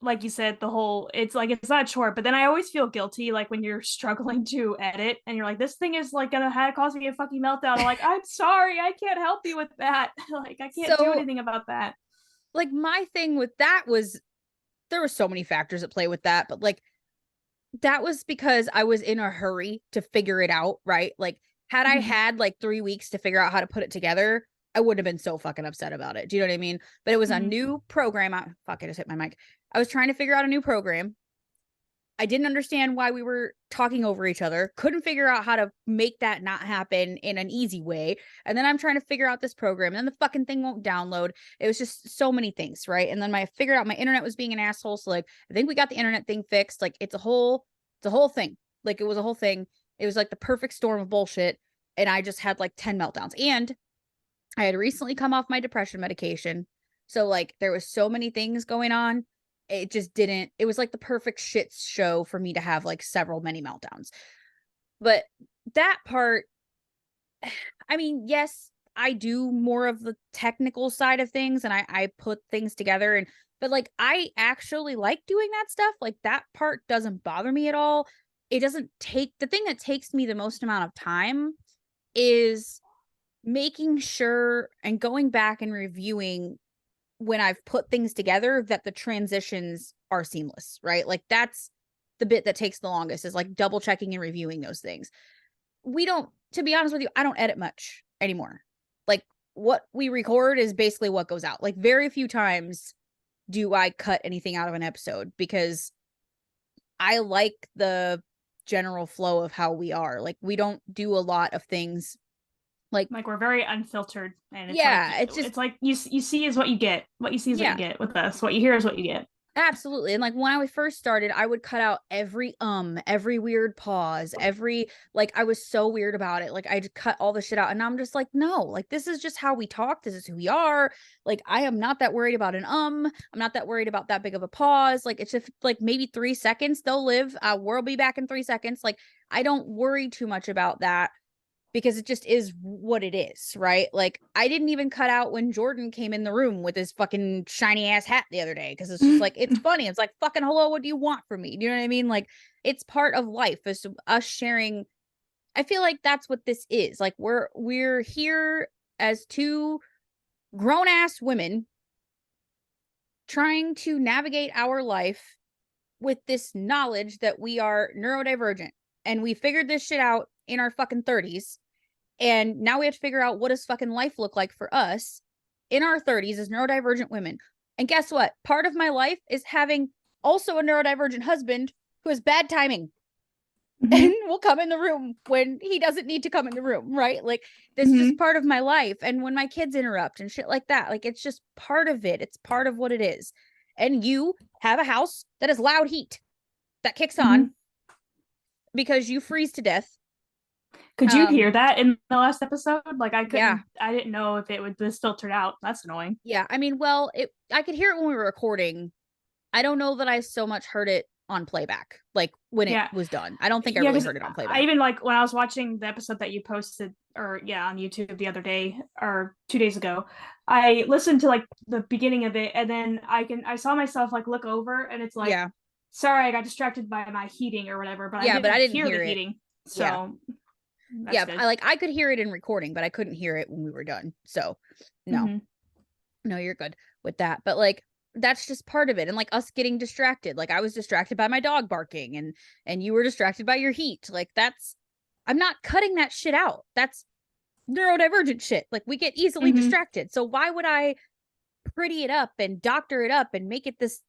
[SPEAKER 2] like you said, the whole, it's like it's not a chore, but then I always feel guilty like when you're struggling to edit and you're like, this thing is like gonna have cause me a fucking meltdown. I'm like, I'm sorry, I can't help you with that. Like I can't do
[SPEAKER 1] So
[SPEAKER 2] anything about that.
[SPEAKER 1] like, my thing with that was, there were so many factors at play with that, but like, that was because I was in a hurry to figure it out, right? Like, had I
[SPEAKER 2] Mhm.
[SPEAKER 1] had like 3 weeks to figure out how to put it together, I wouldn't have been so fucking upset about it. Do you know what I mean? But it was a new program. Fuck, I just hit my mic. I was trying to figure out a new program. I didn't understand why we were talking over each other. Couldn't figure out how to make that not happen in an easy way. And then I'm trying to figure out this program, and then the fucking thing won't download. It was just so many things, right? And then I figured out my internet was being an asshole. So like, I think we got the internet thing fixed. Like it's a whole thing. Like it was a whole thing. It was like the perfect storm of bullshit. And I just had like 10 meltdowns. And I had recently come off my depression medication. So like there was so many things going on. It just didn't, it was like the perfect shit show for me to have like many meltdowns. But that part, I mean, yes, I do more of the technical side of things and I put things together but like I actually like doing that stuff. Like that part doesn't bother me at all. It doesn't take, the thing that takes me the most amount of time is making sure and going back and reviewing when I've put things together that the transitions are seamless, right? Like that's the bit that takes the longest, is like double checking and reviewing those things. We don't, to be honest with you, I don't edit much anymore. Like what we record is basically what goes out. Like very few times do I cut anything out of an episode because I like the general flow of how we are. Like we don't do a lot of things like
[SPEAKER 2] we're very unfiltered, and it's
[SPEAKER 1] yeah,
[SPEAKER 2] like it's like you see is what you get. What you see is what you get with us. What you hear is what you get.
[SPEAKER 1] Absolutely. And like when I first started, I would cut out every weird pause, like I was so weird about it. Like I'd cut all the shit out, and I'm just like, no, like this is just how we talk. This is who we are. Like I am not that worried about I'm not that worried about that big of a pause. Like it's just like maybe 3 seconds they'll live. We'll be back in 3 seconds. Like I don't worry too much about that, because it just is what it is, right? Like I didn't even cut out when Jordan came in the room with his fucking shiny ass hat the other day, because it's just like, it's funny. It's like, fucking hello, what do you want from me? Do you know what I mean? Like it's part of life, is us sharing. I feel like that's what this is. Like we're here as two grown ass women trying to navigate our life with this knowledge that we are neurodivergent, and we figured this shit out in our fucking 30s. And now we have to figure out, what does fucking life look like for us in our 30s as neurodivergent women. And guess what? Part of my life is having also a neurodivergent husband who has bad timing and will come in the room when he doesn't need to come in the room, right? Like this is just part of my life. And when my kids interrupt and shit like that, like it's just part of it. It's part of what it is. And you have a house that has loud heat that kicks on because you freeze to death.
[SPEAKER 2] Could you hear that in the last episode? Like I couldn't.
[SPEAKER 1] Yeah.
[SPEAKER 2] I didn't know if it would this filtered out. That's annoying.
[SPEAKER 1] Yeah, I mean, well, I could hear it when we were recording. I don't know that I so much heard it on playback, like when it was done. I don't think I really heard it on playback.
[SPEAKER 2] I even like when I was watching the episode that you posted, or on YouTube the other day or 2 days ago, I listened to like the beginning of it, and then I saw myself like look over, and it's like, sorry, I got distracted by my heating or whatever, but I didn't hear the heating. So
[SPEAKER 1] I could hear it in recording, but I couldn't hear it when we were done. So no, you're good with that. But like, that's just part of it. And like us getting distracted, like I was distracted by my dog barking, and you were distracted by your heat. Like I'm not cutting that shit out. That's neurodivergent shit. Like we get easily distracted. So why would I pretty it up and doctor it up and make it this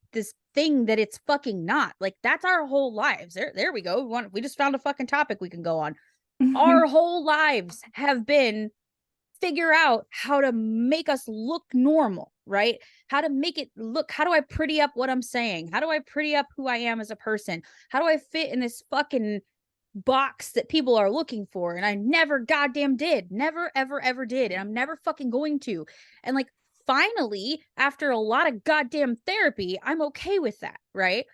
[SPEAKER 1] thing that it's fucking not? Like that's our whole lives. There we go. We just found a fucking topic we can go on. Our whole lives have been figure out how to make us look normal, right? How to make it look, how do I pretty up what I'm saying? How do I pretty up who I am as a person? How do I fit in this fucking box that people are looking for? And I never goddamn did. Never, ever, ever did. And I'm never fucking going to. And like, finally, after a lot of goddamn therapy, I'm okay with that, right?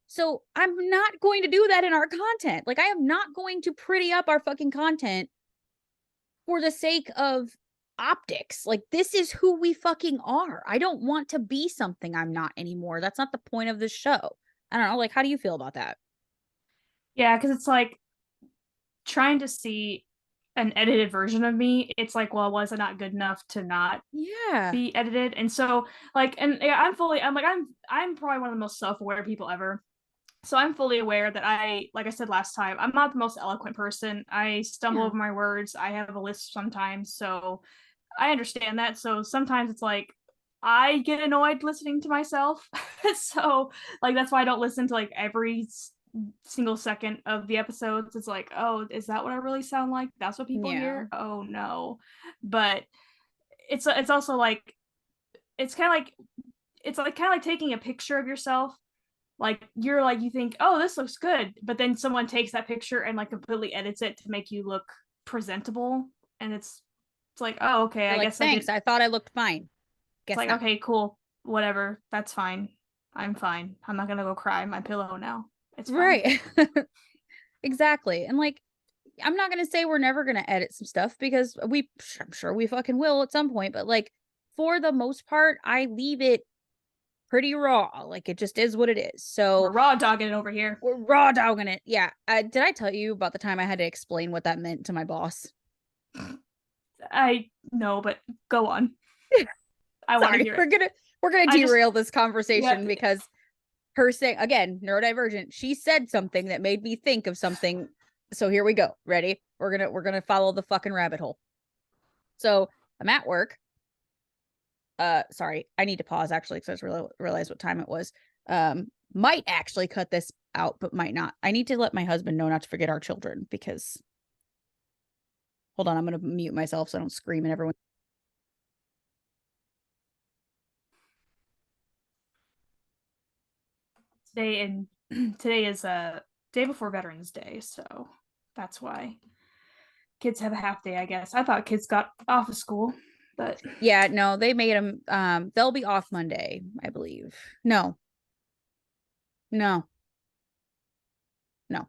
[SPEAKER 1] So I'm not going to do that in our content. Like I am not going to pretty up our fucking content for the sake of optics. Like this is who we fucking are. I don't want to be something I'm not anymore. That's not the point of this show. I don't know. Like, how do you feel about that?
[SPEAKER 2] Yeah, because it's like trying to see an edited version of me. It's like, well, was I not good enough to not be edited? And so like, and yeah, I'm probably one of the most self-aware people ever. So I'm fully aware that like I said last time, I'm not the most eloquent person. I stumble over my words. I have a lisp sometimes. So I understand that. So sometimes it's like I get annoyed listening to myself. So like that's why I don't listen to like every single second of the episodes. It's like, oh, is that what I really sound like? That's what people
[SPEAKER 1] Yeah.
[SPEAKER 2] hear? Oh no. But it's also like it's kind of like it's like kind of like taking a picture of yourself. Like you're like you think, oh, this looks good, but then someone takes that picture and like completely edits it to make you look presentable, and it's like, oh, okay,
[SPEAKER 1] You're
[SPEAKER 2] I
[SPEAKER 1] like,
[SPEAKER 2] guess I
[SPEAKER 1] thanks.
[SPEAKER 2] did.
[SPEAKER 1] I thought I looked fine.
[SPEAKER 2] It's
[SPEAKER 1] Guess
[SPEAKER 2] like,
[SPEAKER 1] not.
[SPEAKER 2] okay, cool, whatever, that's fine. I'm fine. I'm not gonna go cry in my pillow now. It's fine.
[SPEAKER 1] Right. Exactly. And like, I'm not gonna say we're never gonna edit some stuff because I'm sure we fucking will at some point, but like for the most part, I leave it pretty raw. Like it just is what it is.
[SPEAKER 2] We're
[SPEAKER 1] So
[SPEAKER 2] raw dogging it over here.
[SPEAKER 1] we're raw dogging it. Yeah. Did I tell you about the time I had to explain what that meant to my boss?
[SPEAKER 2] I know, but go on. I want to
[SPEAKER 1] Sorry,
[SPEAKER 2] hear it.
[SPEAKER 1] we're gonna
[SPEAKER 2] I just
[SPEAKER 1] derail this
[SPEAKER 2] yeah.
[SPEAKER 1] conversation because her saying again, neurodivergent, she said something that made me think of something. So here we go. Ready? We're gonna follow the fucking rabbit hole. So I'm at work. Sorry, I need to pause actually because I just realized what time it was. Might actually cut this out, but might not. I need to let my husband know not to forget our children because hold on, I'm gonna mute myself so I don't scream at everyone.
[SPEAKER 2] Today is day before Veterans Day, so that's why kids have a half day, I guess. I thought kids got off of school, but
[SPEAKER 1] Yeah, no, they made them they'll be off Monday, I believe. No. No. No.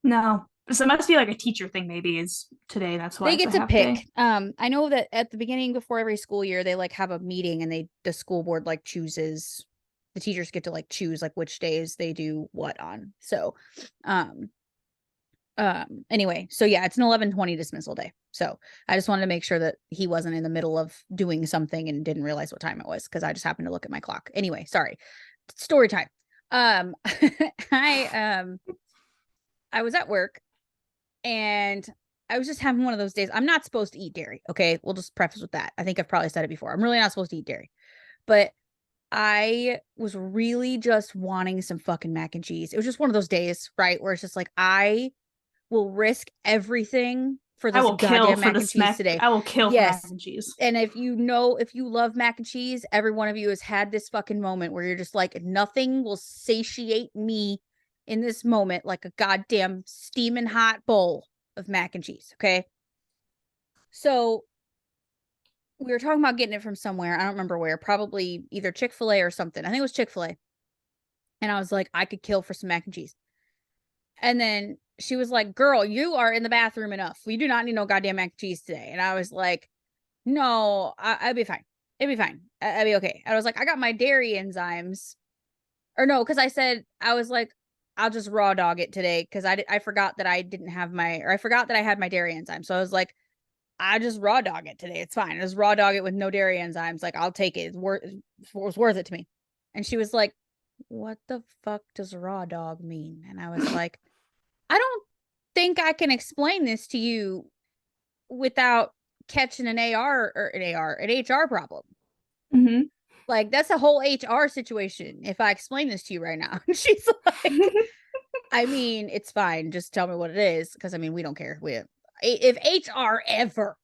[SPEAKER 2] no. So it must be like a teacher thing, maybe, is today. That's why
[SPEAKER 1] They
[SPEAKER 2] it's a
[SPEAKER 1] get to
[SPEAKER 2] half day.
[SPEAKER 1] pick. I know that at the beginning before every school year, they like have a meeting and the school board like chooses the teachers get to like choose like which days they do what on. So um anyway, so yeah, it's an 11:20 dismissal day. So I just wanted to make sure that he wasn't in the middle of doing something and didn't realize what time it was because I just happened to look at my clock. Anyway, sorry. Story time. I I was at work and I was just having one of those days. I'm not supposed to eat dairy. Okay. We'll just preface with that. I think I've probably said it before. I'm really not supposed to eat dairy. But I was really just wanting some fucking mac and cheese. It was just one of those days, right? Where it's just like, I will risk everything for
[SPEAKER 2] I
[SPEAKER 1] this
[SPEAKER 2] will kill
[SPEAKER 1] goddamn
[SPEAKER 2] for
[SPEAKER 1] mac
[SPEAKER 2] the
[SPEAKER 1] and cheese
[SPEAKER 2] smack.
[SPEAKER 1] today.
[SPEAKER 2] I will kill for mac
[SPEAKER 1] Yes.
[SPEAKER 2] and cheese.
[SPEAKER 1] And if you know, if you love mac and cheese, every one of you has had this fucking moment where you're just like, nothing will satiate me in this moment like a goddamn steaming hot bowl of mac and cheese. Okay. So we were talking about getting it from somewhere. I don't remember where, probably either Chick-fil-A or something. I think it was Chick-fil-A. And I was like, I could kill for some mac and cheese. And then she was like, girl, you are in the bathroom enough. We do not need no goddamn mac and cheese today. And I was like, no, I'll be fine. It'll be fine. I'll be okay. I was like, I got my dairy enzymes. Or no, because I said, I was like, I'll just raw dog it today because I forgot that I didn't have my, or I forgot that I had my dairy enzyme. So I was like, I just raw dog it today. It's fine. I just raw dog it with no dairy enzymes. Like, I'll take it. It's worth it to me. And she was like, what the fuck does raw dog mean? And I was like, I don't think I can explain this to you without catching an an HR problem.
[SPEAKER 2] Mm-hmm.
[SPEAKER 1] Like, that's a whole HR situation if I explain this to you right now. And she's like, I mean, it's fine. Just tell me what it is. Because I mean, we don't care. If HR ever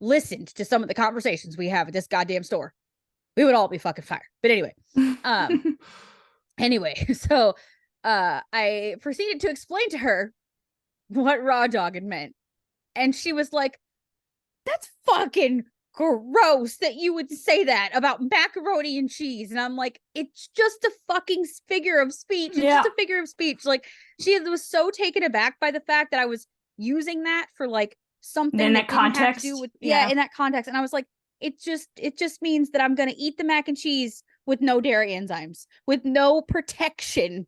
[SPEAKER 1] listened to some of the conversations we have at this goddamn store, we would all be fucking fired. But um, anyway, so I proceeded to explain to her what raw dogging meant. And she was like, that's fucking gross that you would say that about macaroni and cheese. And I'm like, it's just a fucking figure of speech. It's
[SPEAKER 2] Yeah.
[SPEAKER 1] just a figure of speech. Like, she was so taken aback by the fact that I was using that for like something
[SPEAKER 2] In
[SPEAKER 1] that
[SPEAKER 2] that
[SPEAKER 1] didn't have to
[SPEAKER 2] context,
[SPEAKER 1] do with
[SPEAKER 2] yeah.
[SPEAKER 1] in that context. And I was like, it just means that I'm gonna eat the mac and cheese with no dairy enzymes, with no protection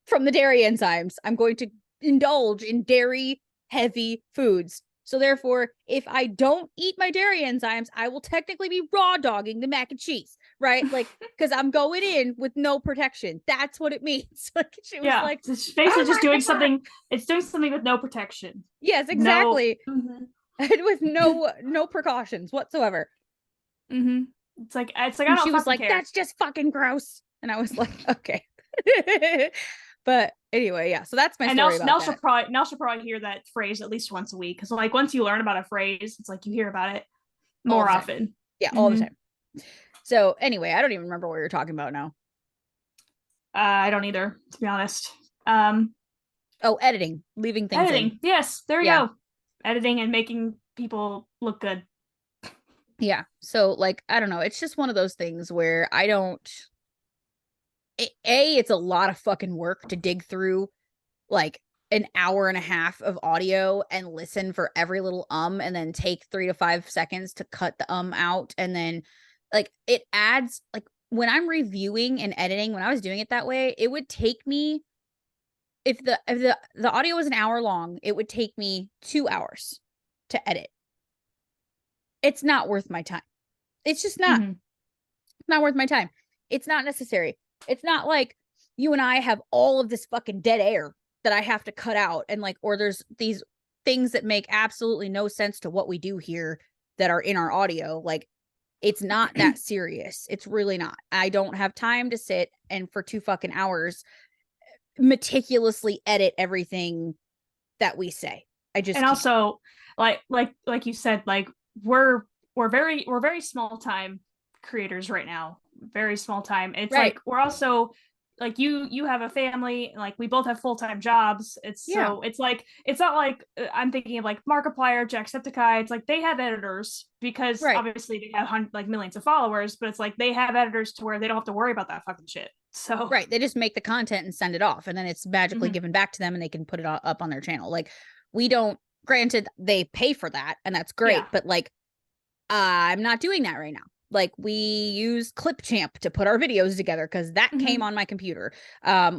[SPEAKER 1] from the dairy enzymes. I'm going to indulge in dairy heavy foods. So therefore, if I don't eat my dairy enzymes, I will technically be raw dogging the mac and cheese, right? Like, because I'm going in with no protection. That's what it means. Like, she was
[SPEAKER 2] Yeah,
[SPEAKER 1] like,
[SPEAKER 2] it's basically
[SPEAKER 1] oh
[SPEAKER 2] just
[SPEAKER 1] my
[SPEAKER 2] doing
[SPEAKER 1] God.
[SPEAKER 2] something. It's doing something with no protection.
[SPEAKER 1] Yes,
[SPEAKER 2] No.
[SPEAKER 1] exactly.
[SPEAKER 2] Mm-hmm.
[SPEAKER 1] with no precautions whatsoever.
[SPEAKER 2] Mm-hmm. It's like I
[SPEAKER 1] And
[SPEAKER 2] don't
[SPEAKER 1] she was
[SPEAKER 2] fucking
[SPEAKER 1] like,
[SPEAKER 2] care.
[SPEAKER 1] "That's just fucking gross." And I was like, "Okay." But anyway, yeah. So that's my
[SPEAKER 2] And
[SPEAKER 1] story about that.
[SPEAKER 2] Now she'll probably hear that phrase at least once a week, because like once you learn about a phrase, it's like you hear about it
[SPEAKER 1] All
[SPEAKER 2] more
[SPEAKER 1] the time.
[SPEAKER 2] often.
[SPEAKER 1] Yeah, all the
[SPEAKER 2] Mm-hmm.
[SPEAKER 1] time. So anyway, I don't even remember what you're talking about now.
[SPEAKER 2] I don't either, to be honest. Um,
[SPEAKER 1] Oh, editing, leaving things in.
[SPEAKER 2] Editing. Yes, there you
[SPEAKER 1] Yeah.
[SPEAKER 2] go. Editing and making people look good.
[SPEAKER 1] Yeah. So like, I don't know. It's just one of those things where I don't it's a lot of fucking work to dig through like an hour and a half of audio and listen for every little and then take 3 to 5 seconds to cut the out. And then like it adds like when I'm reviewing and editing, when I was doing it that way, it would take me if the audio was an hour long, it would take me 2 hours to edit. It's not worth my time. It's just not.
[SPEAKER 2] Mm-hmm.
[SPEAKER 1] Not worth my time. It's not necessary. It's not like you and I have all of this fucking dead air that I have to cut out and like, or there's these things that make absolutely no sense to what we do here that are in our audio. Like, it's not that serious. It's really not. I don't have time to sit and for 2 fucking hours meticulously edit everything that we say. I just
[SPEAKER 2] And
[SPEAKER 1] can't.
[SPEAKER 2] also, like you said, like we're very small time creators right now. Very small time. It's
[SPEAKER 1] Right.
[SPEAKER 2] like we're also like you have a family, like we both have full-time jobs. It's
[SPEAKER 1] Yeah.
[SPEAKER 2] so it's like it's not like I'm thinking of like Markiplier, Jacksepticeye. It's like they have editors because
[SPEAKER 1] Right.
[SPEAKER 2] obviously they have like millions of followers, but it's like they have editors to where they don't have to worry about that fucking shit. So
[SPEAKER 1] Right. They just make the content and send it off, and then it's magically
[SPEAKER 2] mm-hmm.
[SPEAKER 1] given back to them and they can put it up on their channel. Like, we don't, granted, they pay for that and that's great,
[SPEAKER 2] Yeah.
[SPEAKER 1] but like, I'm not doing that right now. Like, we use Clipchamp to put our videos together because that came
[SPEAKER 2] Mm-hmm.
[SPEAKER 1] on my computer.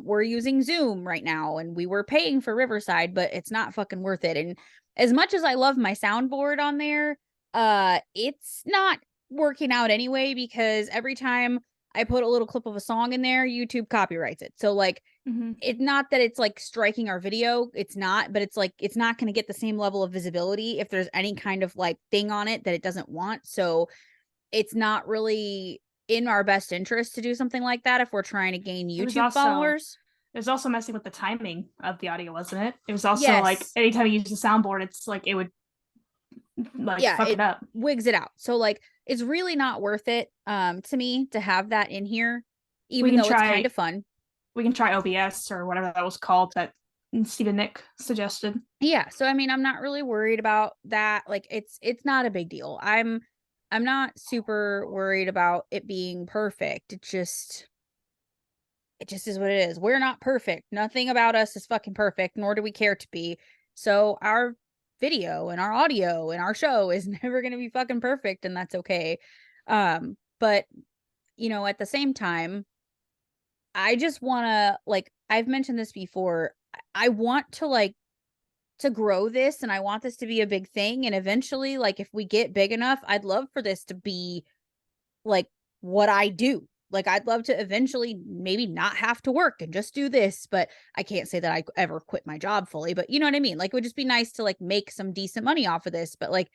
[SPEAKER 1] We're using Zoom right now and we were paying for Riverside, but it's not fucking worth it. And as much as I love my soundboard on there, it's not working out anyway because every time I put a little clip of a song in there, YouTube copyrights it. So like,
[SPEAKER 2] Mm-hmm.
[SPEAKER 1] it's not that it's like striking our video, it's not, but it's like it's not going to get the same level of visibility if there's any kind of like thing on it that it doesn't want. So it's not really in our best interest to do something like that if we're trying to gain
[SPEAKER 2] It was
[SPEAKER 1] YouTube
[SPEAKER 2] also
[SPEAKER 1] followers.
[SPEAKER 2] it was also messing with the timing of the audio, wasn't it? It was also like
[SPEAKER 1] Yes.
[SPEAKER 2] anytime you use the soundboard, it's like it would like
[SPEAKER 1] Yeah,
[SPEAKER 2] fuck
[SPEAKER 1] it
[SPEAKER 2] it up.
[SPEAKER 1] wigs it out. So like it's really not worth it to me to have that in here,
[SPEAKER 2] We
[SPEAKER 1] even
[SPEAKER 2] can
[SPEAKER 1] though it's kind
[SPEAKER 2] try
[SPEAKER 1] of fun.
[SPEAKER 2] OBS or whatever that was called that Stephen Nick suggested.
[SPEAKER 1] Yeah, so I mean, I'm not really worried about that. Like, it's not a big deal. I'm not super worried about it being perfect. It just is what it is. We're not perfect. Nothing about us is fucking perfect, nor do we care to be. So our video and our audio and our show is never going to be fucking perfect, and that's okay. But at the same time, I just want to, like, I've mentioned this before. I want to like to grow this and I want this to be a big thing, and eventually, like, if we get big enough, I'd love for this to be like what I do. Like, I'd love to eventually maybe not have to work and just do this, but I can't say that I ever quit my job fully, but you know what I mean? Like, it would just be nice to like make some decent money off of this, but like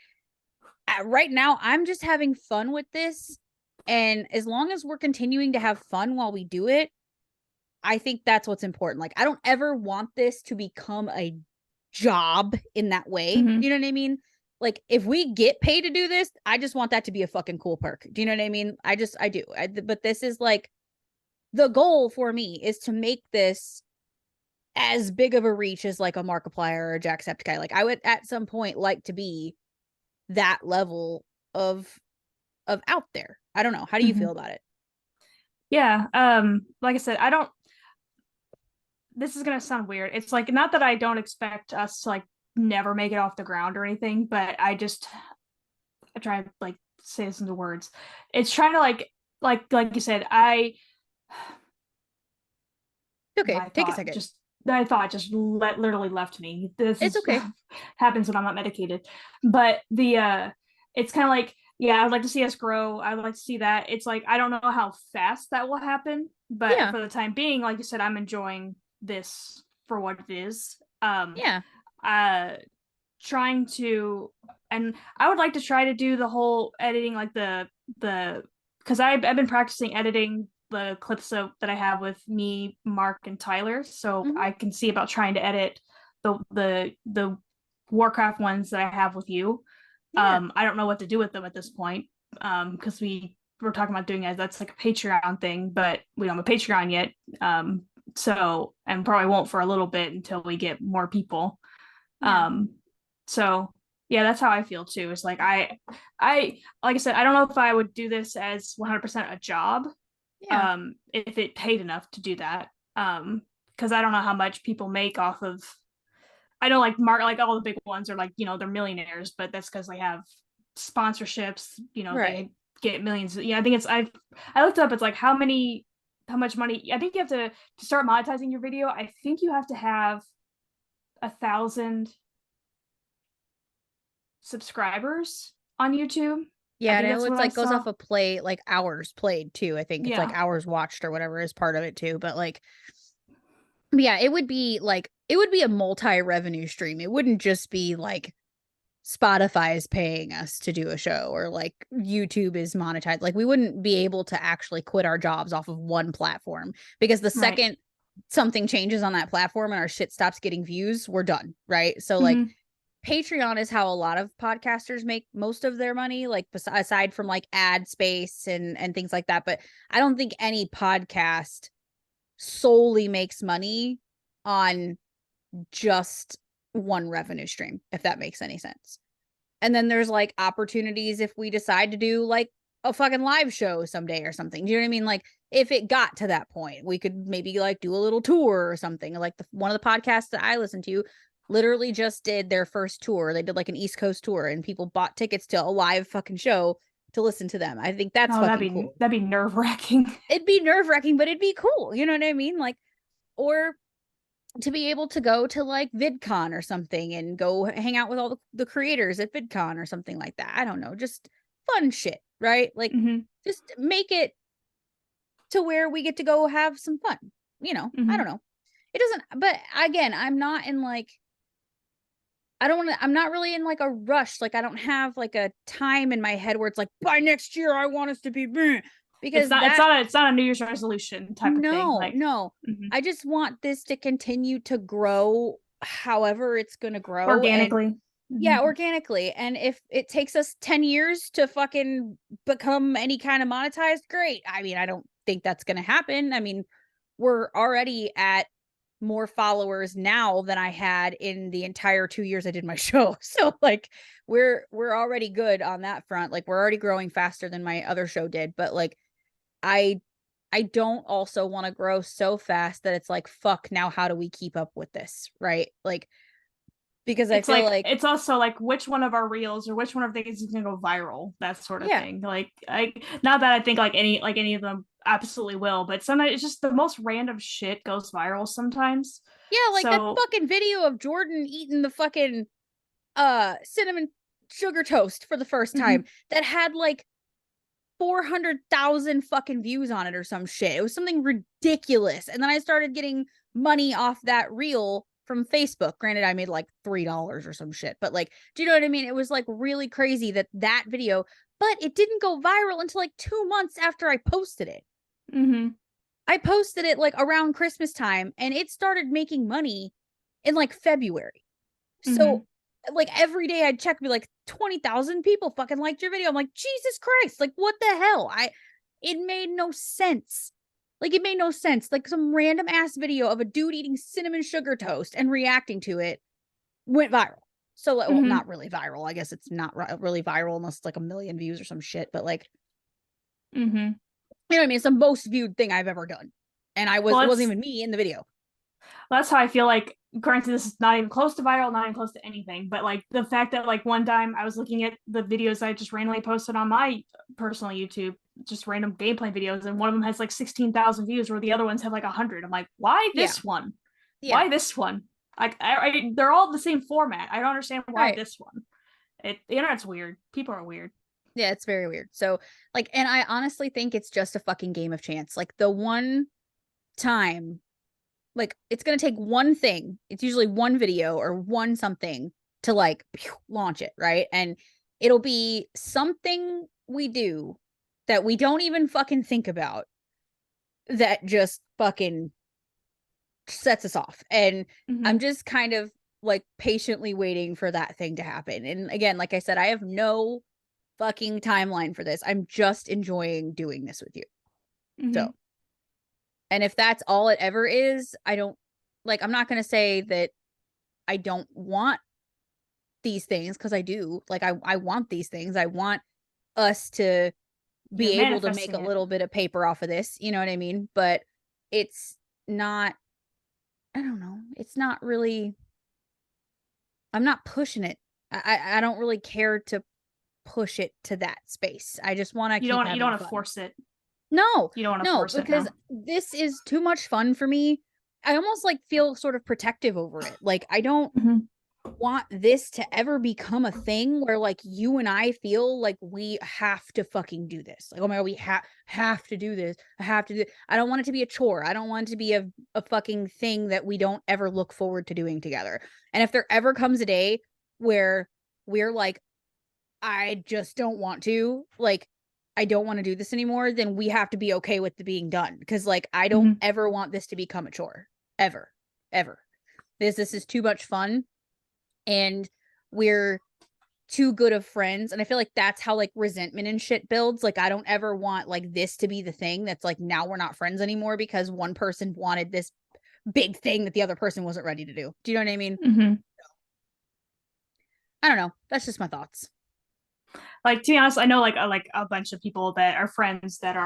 [SPEAKER 1] right now I'm just having fun with this, and as long as we're continuing to have fun while we do it, I think that's what's important. Like, I don't ever want this to become a job in that way.
[SPEAKER 2] Mm-hmm.
[SPEAKER 1] You know what I mean? Like, if we get paid to do this, I just want that to be a fucking cool perk. Do you know what I mean? I do. But this is like the goal for me is to make this as big of a reach as like a Markiplier or a Jacksepticeye. Like, I would at some point like to be that level of out there. I don't know. How do you
[SPEAKER 2] Mm-hmm.
[SPEAKER 1] feel about it?
[SPEAKER 2] Yeah. Like I said, I don't. This is gonna sound weird. It's like not that I don't expect us to like never make it off the ground or anything, but I try to like say this into words. It's trying to like you said,
[SPEAKER 1] Okay,
[SPEAKER 2] my
[SPEAKER 1] take a
[SPEAKER 2] thought
[SPEAKER 1] second.
[SPEAKER 2] just literally left me. This
[SPEAKER 1] It's
[SPEAKER 2] is
[SPEAKER 1] okay.
[SPEAKER 2] happens when I'm not medicated. But the it's kind of like, yeah, I'd like to see us grow. I'd like to see that. It's like I don't know how fast that will happen, but
[SPEAKER 1] Yeah.
[SPEAKER 2] for the time being, like you said, I'm enjoying this for what it is.
[SPEAKER 1] Yeah.
[SPEAKER 2] Uh trying to and I would like to try to do the whole editing, like the because I've been practicing editing the clips that I have with me, Mark, and Tyler, so
[SPEAKER 1] Mm-hmm.
[SPEAKER 2] I can see about trying to edit the Warcraft ones that I have with you.
[SPEAKER 1] Yeah.
[SPEAKER 2] I don't know what to do with them at this point, because we're talking about doing it, that's like a Patreon thing, but we don't have a Patreon yet. So, and probably won't for a little bit until we get more people.
[SPEAKER 1] Yeah.
[SPEAKER 2] So yeah, that's how I feel too. It's like like I said, I don't know if I would do this as 100% a job,
[SPEAKER 1] Yeah.
[SPEAKER 2] if it paid enough to do that. Because I don't know how much people make off of. I know like like all the big ones are like, they're millionaires, but that's because they have sponsorships.
[SPEAKER 1] Right.
[SPEAKER 2] They get millions. Yeah, I think I looked up. It's like how much money. I think you have to start monetizing your video. I think you have to have 1,000 subscribers on YouTube. I
[SPEAKER 1] Yeah, I
[SPEAKER 2] think
[SPEAKER 1] know
[SPEAKER 2] that's
[SPEAKER 1] it's
[SPEAKER 2] what I
[SPEAKER 1] like goes
[SPEAKER 2] saw.
[SPEAKER 1] off of play, like hours played too. I think it's like
[SPEAKER 2] Yeah.
[SPEAKER 1] hours watched or whatever is part of it too. But like, yeah, it would be a multi-revenue stream. It wouldn't just be like Spotify is paying us to do a show or like YouTube is monetized. Like we wouldn't be able to actually quit our jobs off of one platform because the
[SPEAKER 2] Right.
[SPEAKER 1] second something changes on that platform and our shit stops getting views, we're done, right? So like
[SPEAKER 2] Mm-hmm.
[SPEAKER 1] Patreon is how a lot of podcasters make most of their money, like aside from like ad space and things like that. But I don't think any podcast solely makes money on just one revenue stream, if that makes any sense. And then there's like opportunities if we decide to do like a fucking live show someday or something. Do you know what I mean? Like if it got to that point, we could maybe like do a little tour or something. Like one of the podcasts that I listen to literally just did their first tour. They did like an East Coast tour and people bought tickets to a live fucking show to listen to them. I think that's
[SPEAKER 2] Oh,
[SPEAKER 1] fucking cool.
[SPEAKER 2] that'd be nerve-wracking.
[SPEAKER 1] It'd be nerve-wracking, but it'd be cool. You know what I mean? Like, or to be able to go to like VidCon or something and go hang out with all the creators at VidCon or something like that. I don't know, just fun shit, right? Like
[SPEAKER 2] Mm-hmm.
[SPEAKER 1] just make it to where we get to go have some fun. I
[SPEAKER 2] Mm-hmm.
[SPEAKER 1] don't know. It doesn't, but again, I'm not in like I don't want to, I'm not really in like a rush. Like I don't have like a time in my head where it's like by next year I want us to be
[SPEAKER 2] It's
[SPEAKER 1] because
[SPEAKER 2] not.
[SPEAKER 1] that
[SPEAKER 2] It's not a New Year's resolution type of thing.
[SPEAKER 1] no,
[SPEAKER 2] Like.
[SPEAKER 1] no.
[SPEAKER 2] Mm-hmm.
[SPEAKER 1] I just want this to continue to grow however it's going to grow and
[SPEAKER 2] Organically.
[SPEAKER 1] yeah,
[SPEAKER 2] Mm-hmm.
[SPEAKER 1] organically. And if it takes us 10 years to fucking become any kind of monetized, great. I mean, I don't think that's going to happen. I mean, we're already at more followers now than I had in the entire 2 years I did my show. So like we're already good on that front. Like we're already growing faster than my other show did, but like I I don't also want to grow so fast that it's like fuck, now how do we keep up with this, right? Like because I
[SPEAKER 2] It's
[SPEAKER 1] feel
[SPEAKER 2] like
[SPEAKER 1] like
[SPEAKER 2] it's also like which one of our reels or which one of things is gonna go viral, that sort of
[SPEAKER 1] yeah.
[SPEAKER 2] thing. Like I not that I think like any of them absolutely will, but sometimes it's just the most random shit goes viral sometimes.
[SPEAKER 1] Yeah, like that
[SPEAKER 2] So.
[SPEAKER 1] fucking video of Jordan eating the fucking cinnamon sugar toast for the first time
[SPEAKER 2] Mhm.
[SPEAKER 1] that had like 400,000 fucking views on it or some shit. It was something ridiculous. And then I started getting money off that reel from Facebook. Granted, I made like $3 or some shit, but like, do you know what I mean? It was like really crazy that video, but it didn't go viral until like 2 months after I posted it.
[SPEAKER 2] Mhm.
[SPEAKER 1] I posted it like around Christmas time and it started making money in like February. So
[SPEAKER 2] Mhm.
[SPEAKER 1] like every day I'd check, be like 20,000 people fucking liked your video. I'm like, Jesus Christ, like what the hell? It made no sense. Like it made no sense. Like some random ass video of a dude eating cinnamon sugar toast and reacting to it went viral. So, well,
[SPEAKER 2] Mhm.
[SPEAKER 1] not really viral. I guess it's not really viral unless it's like a million views or some shit. But like,
[SPEAKER 2] Mhm.
[SPEAKER 1] you know what I mean? It's the most viewed thing I've ever done. And
[SPEAKER 2] Well,
[SPEAKER 1] it wasn't
[SPEAKER 2] it's
[SPEAKER 1] even me in the video.
[SPEAKER 2] that's how I feel like. Granted, this is not even close to viral, not even close to anything, but like the fact that like one time I was looking at the videos I just randomly posted on my personal YouTube, just random gameplay videos, and one of them has like 16,000 views, where the other ones have like 100. I'm like, why
[SPEAKER 1] Yeah.
[SPEAKER 2] this one?
[SPEAKER 1] Yeah.
[SPEAKER 2] Why this one? Like, they're all the same format. I don't understand why
[SPEAKER 1] Right.
[SPEAKER 2] this one. The internet's weird. People are weird.
[SPEAKER 1] Yeah, it's very weird. So, like, and I honestly think it's just a fucking game of chance. Like, the one time, like, it's going to take one thing. It's usually one video or one something to like launch it, right? And it'll be something we do that we don't even fucking think about that just fucking sets us off. And I'm just kind of like patiently waiting for that thing to happen. And again, like I said, I have no fucking timeline for this. I'm just enjoying doing this with you. So, and if that's all it ever is, I don't like, I'm not going to say that I don't want these things, because I do. Like, I want these things. I want us to
[SPEAKER 2] You're
[SPEAKER 1] be able to make
[SPEAKER 2] manifesting
[SPEAKER 1] a
[SPEAKER 2] it.
[SPEAKER 1] little bit of paper off of this. You know what I mean? But it's not, I don't know. It's not really, I'm not pushing it. I don't really care to push it to that space. I just want to keep
[SPEAKER 2] You don't
[SPEAKER 1] having
[SPEAKER 2] want to
[SPEAKER 1] fun.
[SPEAKER 2] force it.
[SPEAKER 1] No,
[SPEAKER 2] You don't want to
[SPEAKER 1] no,
[SPEAKER 2] force it,
[SPEAKER 1] because
[SPEAKER 2] no.
[SPEAKER 1] this is too much fun for me. I almost like feel sort of protective over it. Like, I don't want this to ever become a thing where like you and I feel like we have to fucking do this. Like, oh my God, we have to do this. I have to do it. I don't want it to be a chore. I don't want it to be a fucking thing that we don't ever look forward to doing together. And if there ever comes a day where we're like, I just don't want to, like, I don't want to do this anymore, then we have to be okay with the being done. Because like, I don't ever want this to become a chore. Ever. Ever. This is too much fun. And we're too good of friends. And I feel like that's how like resentment and shit builds. Like, I don't ever want like this to be the thing that's like, now we're not friends anymore because one person wanted this big thing that the other person wasn't ready to do. Do you know what I mean? I don't know. That's just my thoughts.
[SPEAKER 2] Like, to be honest, I know like a bunch of people that are friends that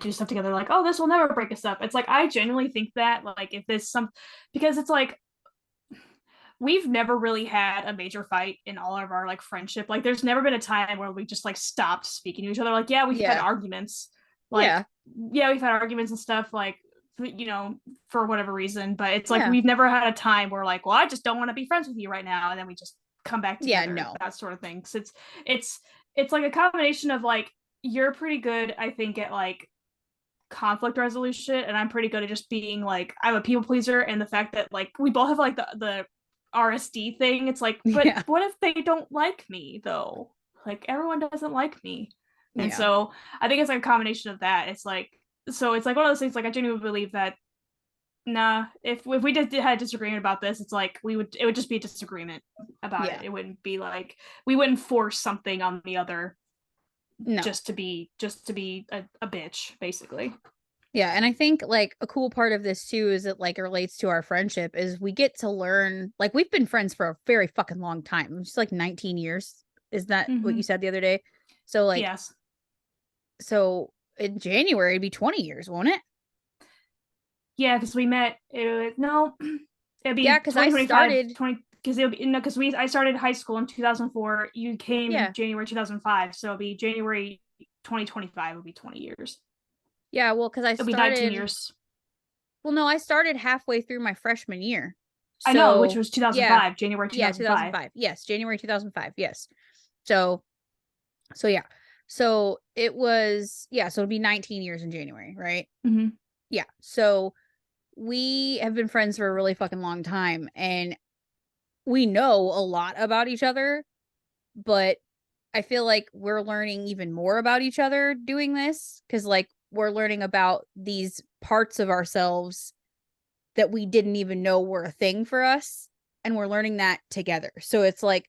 [SPEAKER 2] do stuff together, like, oh, this will never break us up. It's like, I genuinely think that, like, if this some, because it's like, we've never really had a major fight in all of our like friendship. Like, there's never been a time where we just like stopped speaking to each other. Like, yeah, we've had arguments. Like, yeah, we've had arguments and stuff, like, you know, for whatever reason. But it's like, we've never had a time where like, well, I just don't want to be friends with you right now, and then we just come back together.
[SPEAKER 1] No.
[SPEAKER 2] That sort of thing. So it's like a combination of like, you're pretty good, I think, at like conflict resolution, and I'm pretty good at just being like, I'm a people pleaser, and the fact that like we both have like the RSD thing. It's like, but what if they don't like me though? Like, everyone doesn't like me. And so I think it's like a combination of that. It's like, so it's like one of those things, like, I genuinely believe that, nah, if we did had a disagreement about this, it's like it would just be a disagreement about it. It wouldn't be like, we wouldn't force something on the other just to be a bitch, basically.
[SPEAKER 1] Yeah, and I think like a cool part of this too is it like it relates to our friendship is we get to learn, like, we've been friends for a very fucking long time. It's like 19 years. Is that what you said the other day? So like,
[SPEAKER 2] yes.
[SPEAKER 1] So in January it'd be 20 years, won't it?
[SPEAKER 2] Yeah, because we met. No, it'd be
[SPEAKER 1] because I
[SPEAKER 2] 2025,
[SPEAKER 1] started
[SPEAKER 2] 20, because it'll be, no, because I started high school in 2004. You came in
[SPEAKER 1] Yeah.
[SPEAKER 2] January 2005, so it'll be January 2025. It'll be 20 years.
[SPEAKER 1] Yeah, well, because I
[SPEAKER 2] It'll be 19
[SPEAKER 1] started.
[SPEAKER 2] years.
[SPEAKER 1] Well, no, I started halfway through my freshman year.
[SPEAKER 2] I know, which
[SPEAKER 1] So
[SPEAKER 2] was
[SPEAKER 1] yeah,
[SPEAKER 2] 2005, January 2005.
[SPEAKER 1] 2005. Yes, January 2005. Yes. So yeah. So it was, so it'll be 19 years in January, right? Yeah. So we have been friends for a really fucking long time, and we know a lot about each other, but I feel like we're learning even more about each other doing this, because like we're learning about these parts of ourselves that we didn't even know were a thing for us, and we're learning that together. So it's like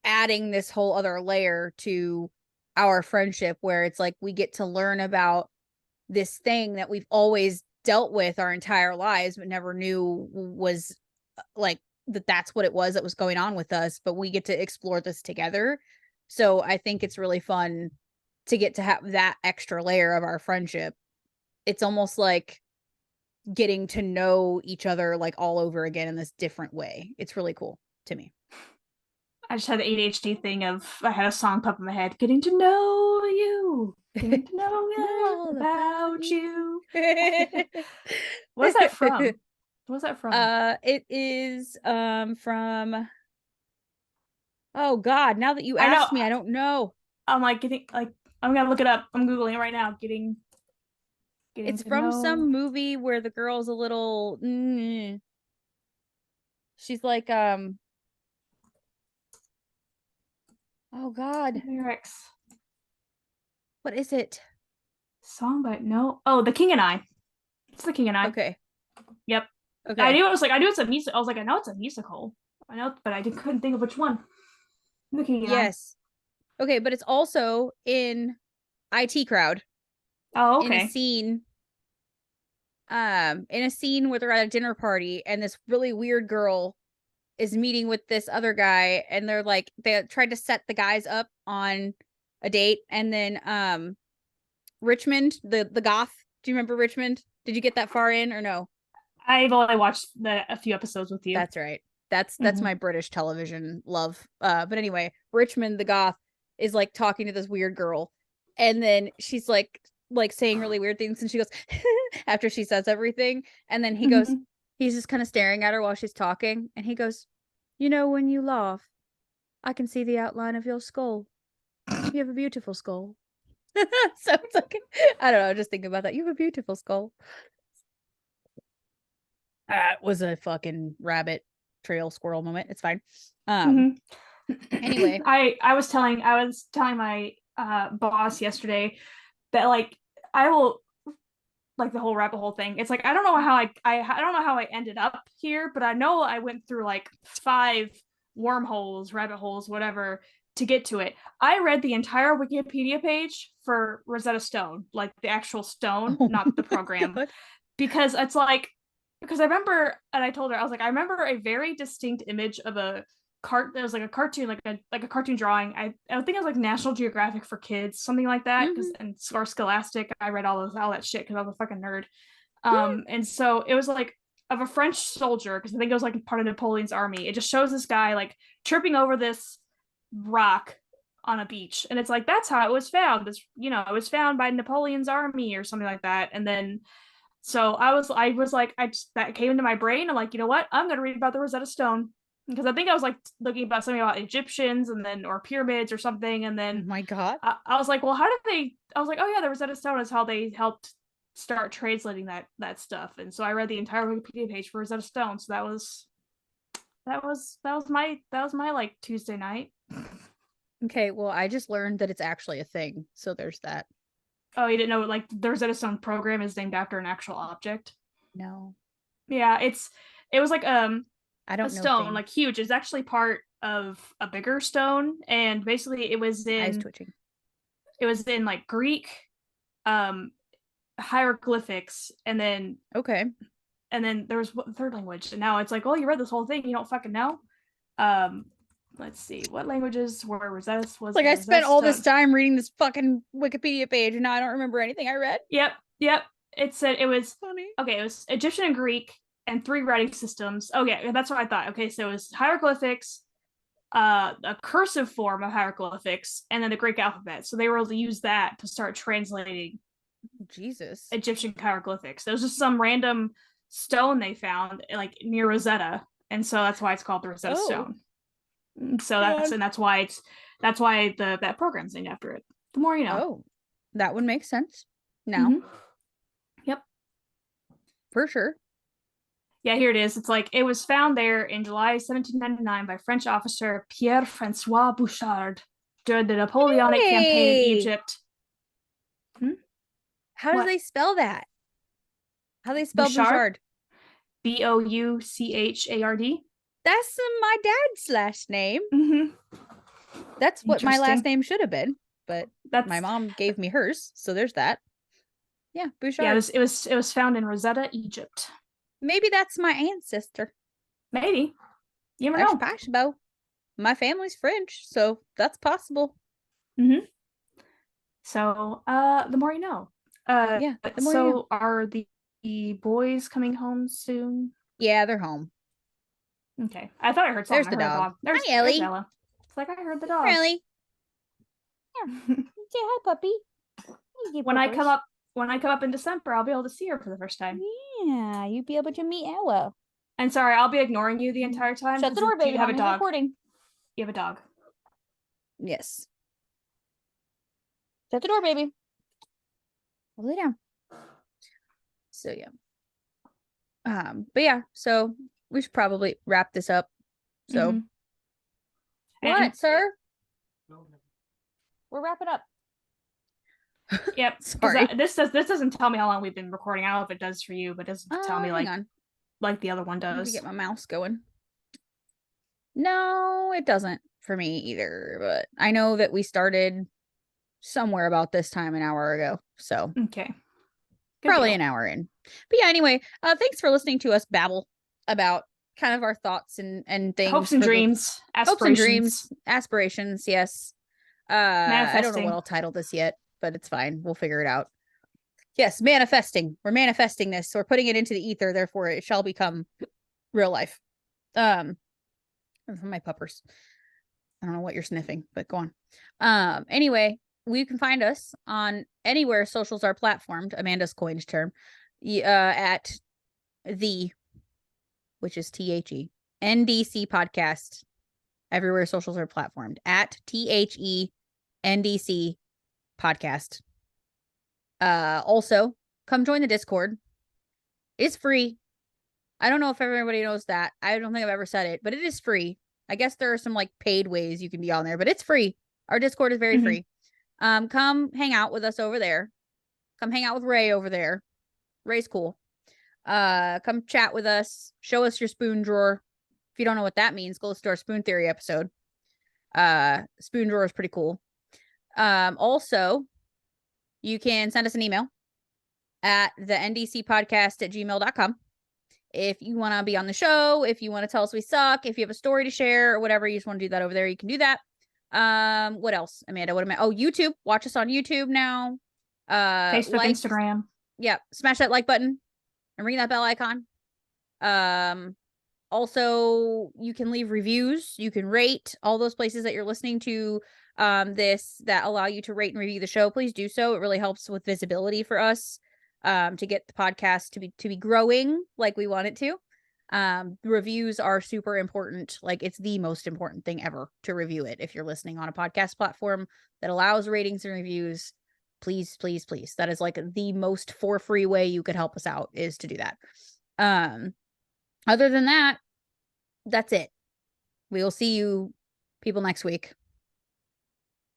[SPEAKER 1] adding this whole other layer to our friendship, where it's like we get to learn about this thing that we've always dealt with our entire lives but never knew was like that's what it was that was going on with us, but we get to explore this together. So I think it's really fun to get to have that extra layer of our friendship. It's almost like getting to know each other like all over again in this different way. It's really cool to me.
[SPEAKER 2] I just had the ADHD thing of, I had a song pop in my head, getting to know you, getting to know all about you. What's that from? What's that from?
[SPEAKER 1] It is from, oh God, now that you asked me, I don't know.
[SPEAKER 2] I'm like, I'm gonna look it up. I'm Googling it right now. Getting
[SPEAKER 1] It's
[SPEAKER 2] to
[SPEAKER 1] from
[SPEAKER 2] know.
[SPEAKER 1] some movie where the girl's a little she's like Oh God.
[SPEAKER 2] Lyrics.
[SPEAKER 1] What is it?
[SPEAKER 2] Song by no. Oh, The King and I. It's The King and I.
[SPEAKER 1] Okay.
[SPEAKER 2] Yep. I
[SPEAKER 1] Okay.
[SPEAKER 2] knew it was like I knew it's a music. I was like, I know it's a musical. I know, but couldn't think of which one. The King and I.
[SPEAKER 1] Yes. Okay, but it's also in IT Crowd
[SPEAKER 2] Oh,
[SPEAKER 1] in a
[SPEAKER 2] okay.
[SPEAKER 1] scene where they're at a dinner party and this really weird girl is meeting with this other guy and they're like they tried to set the guys up on a date and then Richmond, the goth. Do you remember Richmond? Did you get that far in or no?
[SPEAKER 2] I've only watched a few episodes with you.
[SPEAKER 1] That's right. That's
[SPEAKER 2] Mm-hmm.
[SPEAKER 1] my British television love. But anyway, Richmond the goth is like talking to this weird girl, and then she's like saying really weird things, and she goes after she says everything, and then
[SPEAKER 2] Mm-hmm.
[SPEAKER 1] he's just kind of staring at her while she's talking, and he goes, "You know, when you laugh, I can see the outline of your skull. You have a beautiful skull." So it's like I don't know, just thinking about that. You have a beautiful skull. It was a fucking rabbit trail squirrel moment. It's fine. Um,
[SPEAKER 2] Mm-hmm.
[SPEAKER 1] anyway.
[SPEAKER 2] I was telling my boss yesterday that like I will like the whole rabbit hole thing. It's like I don't know how I don't know how I ended up here, but I know I went through like 5 wormholes, rabbit holes, whatever to get to it. I read the entire Wikipedia page for Rosetta Stone, like the actual stone,
[SPEAKER 1] Oh
[SPEAKER 2] not the
[SPEAKER 1] my
[SPEAKER 2] program,
[SPEAKER 1] god.
[SPEAKER 2] because it's like because I remember and I told her I was like I remember a very distinct image of a cart that was like a cartoon like a cartoon drawing. I think it was like National Geographic for kids, something like that, because
[SPEAKER 1] Mm-hmm.
[SPEAKER 2] and or Scholastic. I read all that shit because I was a fucking nerd. And so it was like of a French soldier because I think it was like part of Napoleon's army. It just shows this guy like tripping over this rock on a beach, and it's like that's how it was found. This it was found by Napoleon's army or something like that. And then so I was like I just that came into my brain. I'm like, you know what? I'm gonna read about the Rosetta Stone because I think I was like looking about something about Egyptians and then or pyramids or something, and
[SPEAKER 1] Oh
[SPEAKER 2] then
[SPEAKER 1] my god.
[SPEAKER 2] I was like, well, how did they? I was like, oh yeah, the Rosetta Stone is how they helped start translating that stuff, and so I read the entire Wikipedia page for Rosetta Stone. So that was my like Tuesday night.
[SPEAKER 1] Okay, well, I just learned that it's actually a thing. So there's that.
[SPEAKER 2] Oh, you didn't know like the Rosetta Stone program is named after an actual object?
[SPEAKER 1] No,
[SPEAKER 2] Yeah, it was like
[SPEAKER 1] I
[SPEAKER 2] a
[SPEAKER 1] don't know
[SPEAKER 2] stone,
[SPEAKER 1] things.
[SPEAKER 2] like huge. It's actually part of a bigger stone, and basically
[SPEAKER 1] Eyes twitching.
[SPEAKER 2] it was in like Greek, um, hieroglyphics,
[SPEAKER 1] Okay.
[SPEAKER 2] and then there was what third language, and now it's like, oh, you read this whole thing, you don't fucking know. Um, let's see, what languages were
[SPEAKER 1] Like
[SPEAKER 2] the
[SPEAKER 1] I
[SPEAKER 2] Rosetta
[SPEAKER 1] spent all this
[SPEAKER 2] Stone?
[SPEAKER 1] time reading this fucking Wikipedia page and now I don't remember anything I read.
[SPEAKER 2] Yep, yep. It said it was
[SPEAKER 1] Funny.
[SPEAKER 2] okay. It was Egyptian and Greek and 3 writing systems. Okay, that's what I thought. Okay, so it was hieroglyphics, a cursive form of hieroglyphics, and then the Greek alphabet. So they were able to use that to start translating
[SPEAKER 1] Jesus.
[SPEAKER 2] Egyptian hieroglyphics. There was just some random stone they found like near Rosetta, and so that's why it's called the Rosetta
[SPEAKER 1] Oh,
[SPEAKER 2] Stone. So
[SPEAKER 1] God.
[SPEAKER 2] that's why the that program's named after it. The more you know.
[SPEAKER 1] Oh, that would make sense. Now,
[SPEAKER 2] Mm-hmm. Yep.
[SPEAKER 1] for sure.
[SPEAKER 2] Yeah, here it is. It's like it was found there in July 1799 by French officer Pierre Francois Bouchard during the Napoleonic campaign in
[SPEAKER 1] Hey,
[SPEAKER 2] Egypt. Hmm?
[SPEAKER 1] how do
[SPEAKER 2] What?
[SPEAKER 1] they spell that? How do they spell
[SPEAKER 2] Bouchard?
[SPEAKER 1] Bouchard?
[SPEAKER 2] Bouchard.
[SPEAKER 1] That's my dad's last name.
[SPEAKER 2] Mm-hmm.
[SPEAKER 1] That's what my last
[SPEAKER 2] Interesting.
[SPEAKER 1] name should have been, but my
[SPEAKER 2] That's
[SPEAKER 1] mom gave me hers, so there's that. Yeah,
[SPEAKER 2] yeah.
[SPEAKER 1] Bouchard.
[SPEAKER 2] It was found in Rosetta, Egypt.
[SPEAKER 1] Maybe that's my ancestor.
[SPEAKER 2] Maybe you never
[SPEAKER 1] That's
[SPEAKER 2] know.
[SPEAKER 1] possible. My family's French, so that's possible.
[SPEAKER 2] Mm-hmm. So, the more you know.
[SPEAKER 1] Yeah, the more you know.
[SPEAKER 2] So are the boys coming home soon?
[SPEAKER 1] Yeah, they're home.
[SPEAKER 2] Okay. I thought I heard something.
[SPEAKER 1] There's
[SPEAKER 2] I
[SPEAKER 1] the
[SPEAKER 2] heard a
[SPEAKER 1] dog.
[SPEAKER 2] dog.
[SPEAKER 1] Hi,
[SPEAKER 2] There's
[SPEAKER 1] Ellie.
[SPEAKER 2] Ella. It's like I heard the dog.
[SPEAKER 1] Ellie. Here, say hi, puppy. Hey,
[SPEAKER 2] when I come
[SPEAKER 1] puppers.
[SPEAKER 2] up when I come up in December, I'll be able to see her for the first time.
[SPEAKER 1] Yeah, you'd be able to meet Ella.
[SPEAKER 2] And sorry, I'll be ignoring you the entire time.
[SPEAKER 1] Shut the door, baby.
[SPEAKER 2] You have a
[SPEAKER 1] Mommy's
[SPEAKER 2] dog.
[SPEAKER 1] recording.
[SPEAKER 2] You have a dog.
[SPEAKER 1] Yes. Shut the door, baby. Lay down. So yeah. But yeah, so we should probably wrap this up. So
[SPEAKER 2] Mm-hmm.
[SPEAKER 1] what,
[SPEAKER 2] And
[SPEAKER 1] sir? We're wrapping up.
[SPEAKER 2] Yep.
[SPEAKER 1] Sorry.
[SPEAKER 2] This doesn't tell me how long we've been recording. I don't know if it does for you, but it doesn't tell me like the other one does.
[SPEAKER 1] Let me get my mouse going. No, it doesn't for me either. But I know that we started somewhere about this time an hour ago. So
[SPEAKER 2] okay.
[SPEAKER 1] Good probably deal. An hour in. But yeah, anyway, thanks for listening to us babble about kind of our thoughts and things.
[SPEAKER 2] Hopes and dreams.
[SPEAKER 1] Aspirations, yes. I don't know what I'll title this yet, but it's fine. We'll figure it out. Yes, manifesting. We're manifesting this. So we're putting it into the ether, therefore it shall become real life. My puppers. I don't know what you're sniffing, but go on. Anyway, you can find us on anywhere socials are platformed. Amanda's coined term. At the, which is THE, NDC podcast. Everywhere socials are platformed. At THE NDC podcast. Also, come join the Discord. It's free. I don't know if everybody knows that. I don't think I've ever said it, but it is free. I guess there are some like paid ways you can be on there, but it's free. Our Discord is very free. Come hang out with us over there. Come hang out with Ray over there. Ray's cool. Come chat with us. Show us your spoon drawer. If you don't know what that means, go listen to our spoon theory episode. Spoon drawer is pretty cool. Also, you can send us an email at the ndcpodcast@gmail.com. If you want to be on the show, if you want to tell us we suck, if you have a story to share or whatever, you just want to do that over there, you can do that. What else, Amanda? What am I? Oh, YouTube. Watch us on YouTube now.
[SPEAKER 2] Facebook, Instagram.
[SPEAKER 1] Yeah. Smash that like button and ring that bell icon. Also, you can leave reviews. You can rate all those places that you're listening to this that allow you to rate and review the show. Please do so. It really helps with visibility for us. To get the podcast to be growing like we want it to. Reviews are super important. Like it's the most important thing ever to review it. If you're listening on a podcast platform that allows ratings and reviews, please, please, please. That is like the most for free way you could help us out is to do that. Other than that, that's it. We will see you people next week.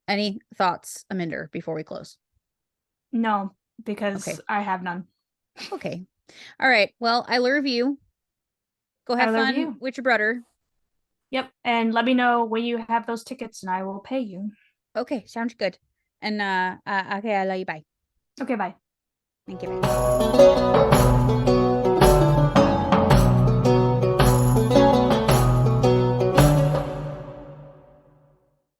[SPEAKER 1] Any thoughts, Aminder, before we close?
[SPEAKER 2] No. Because I have none.
[SPEAKER 1] Okay. All right. Well, I love you. Go have fun with your brother.
[SPEAKER 2] Yep. And let me know when you have those tickets and I will pay you.
[SPEAKER 1] Okay. Sounds good. And okay, I love you. Bye.
[SPEAKER 2] Okay, bye.
[SPEAKER 1] Thank you. Bye.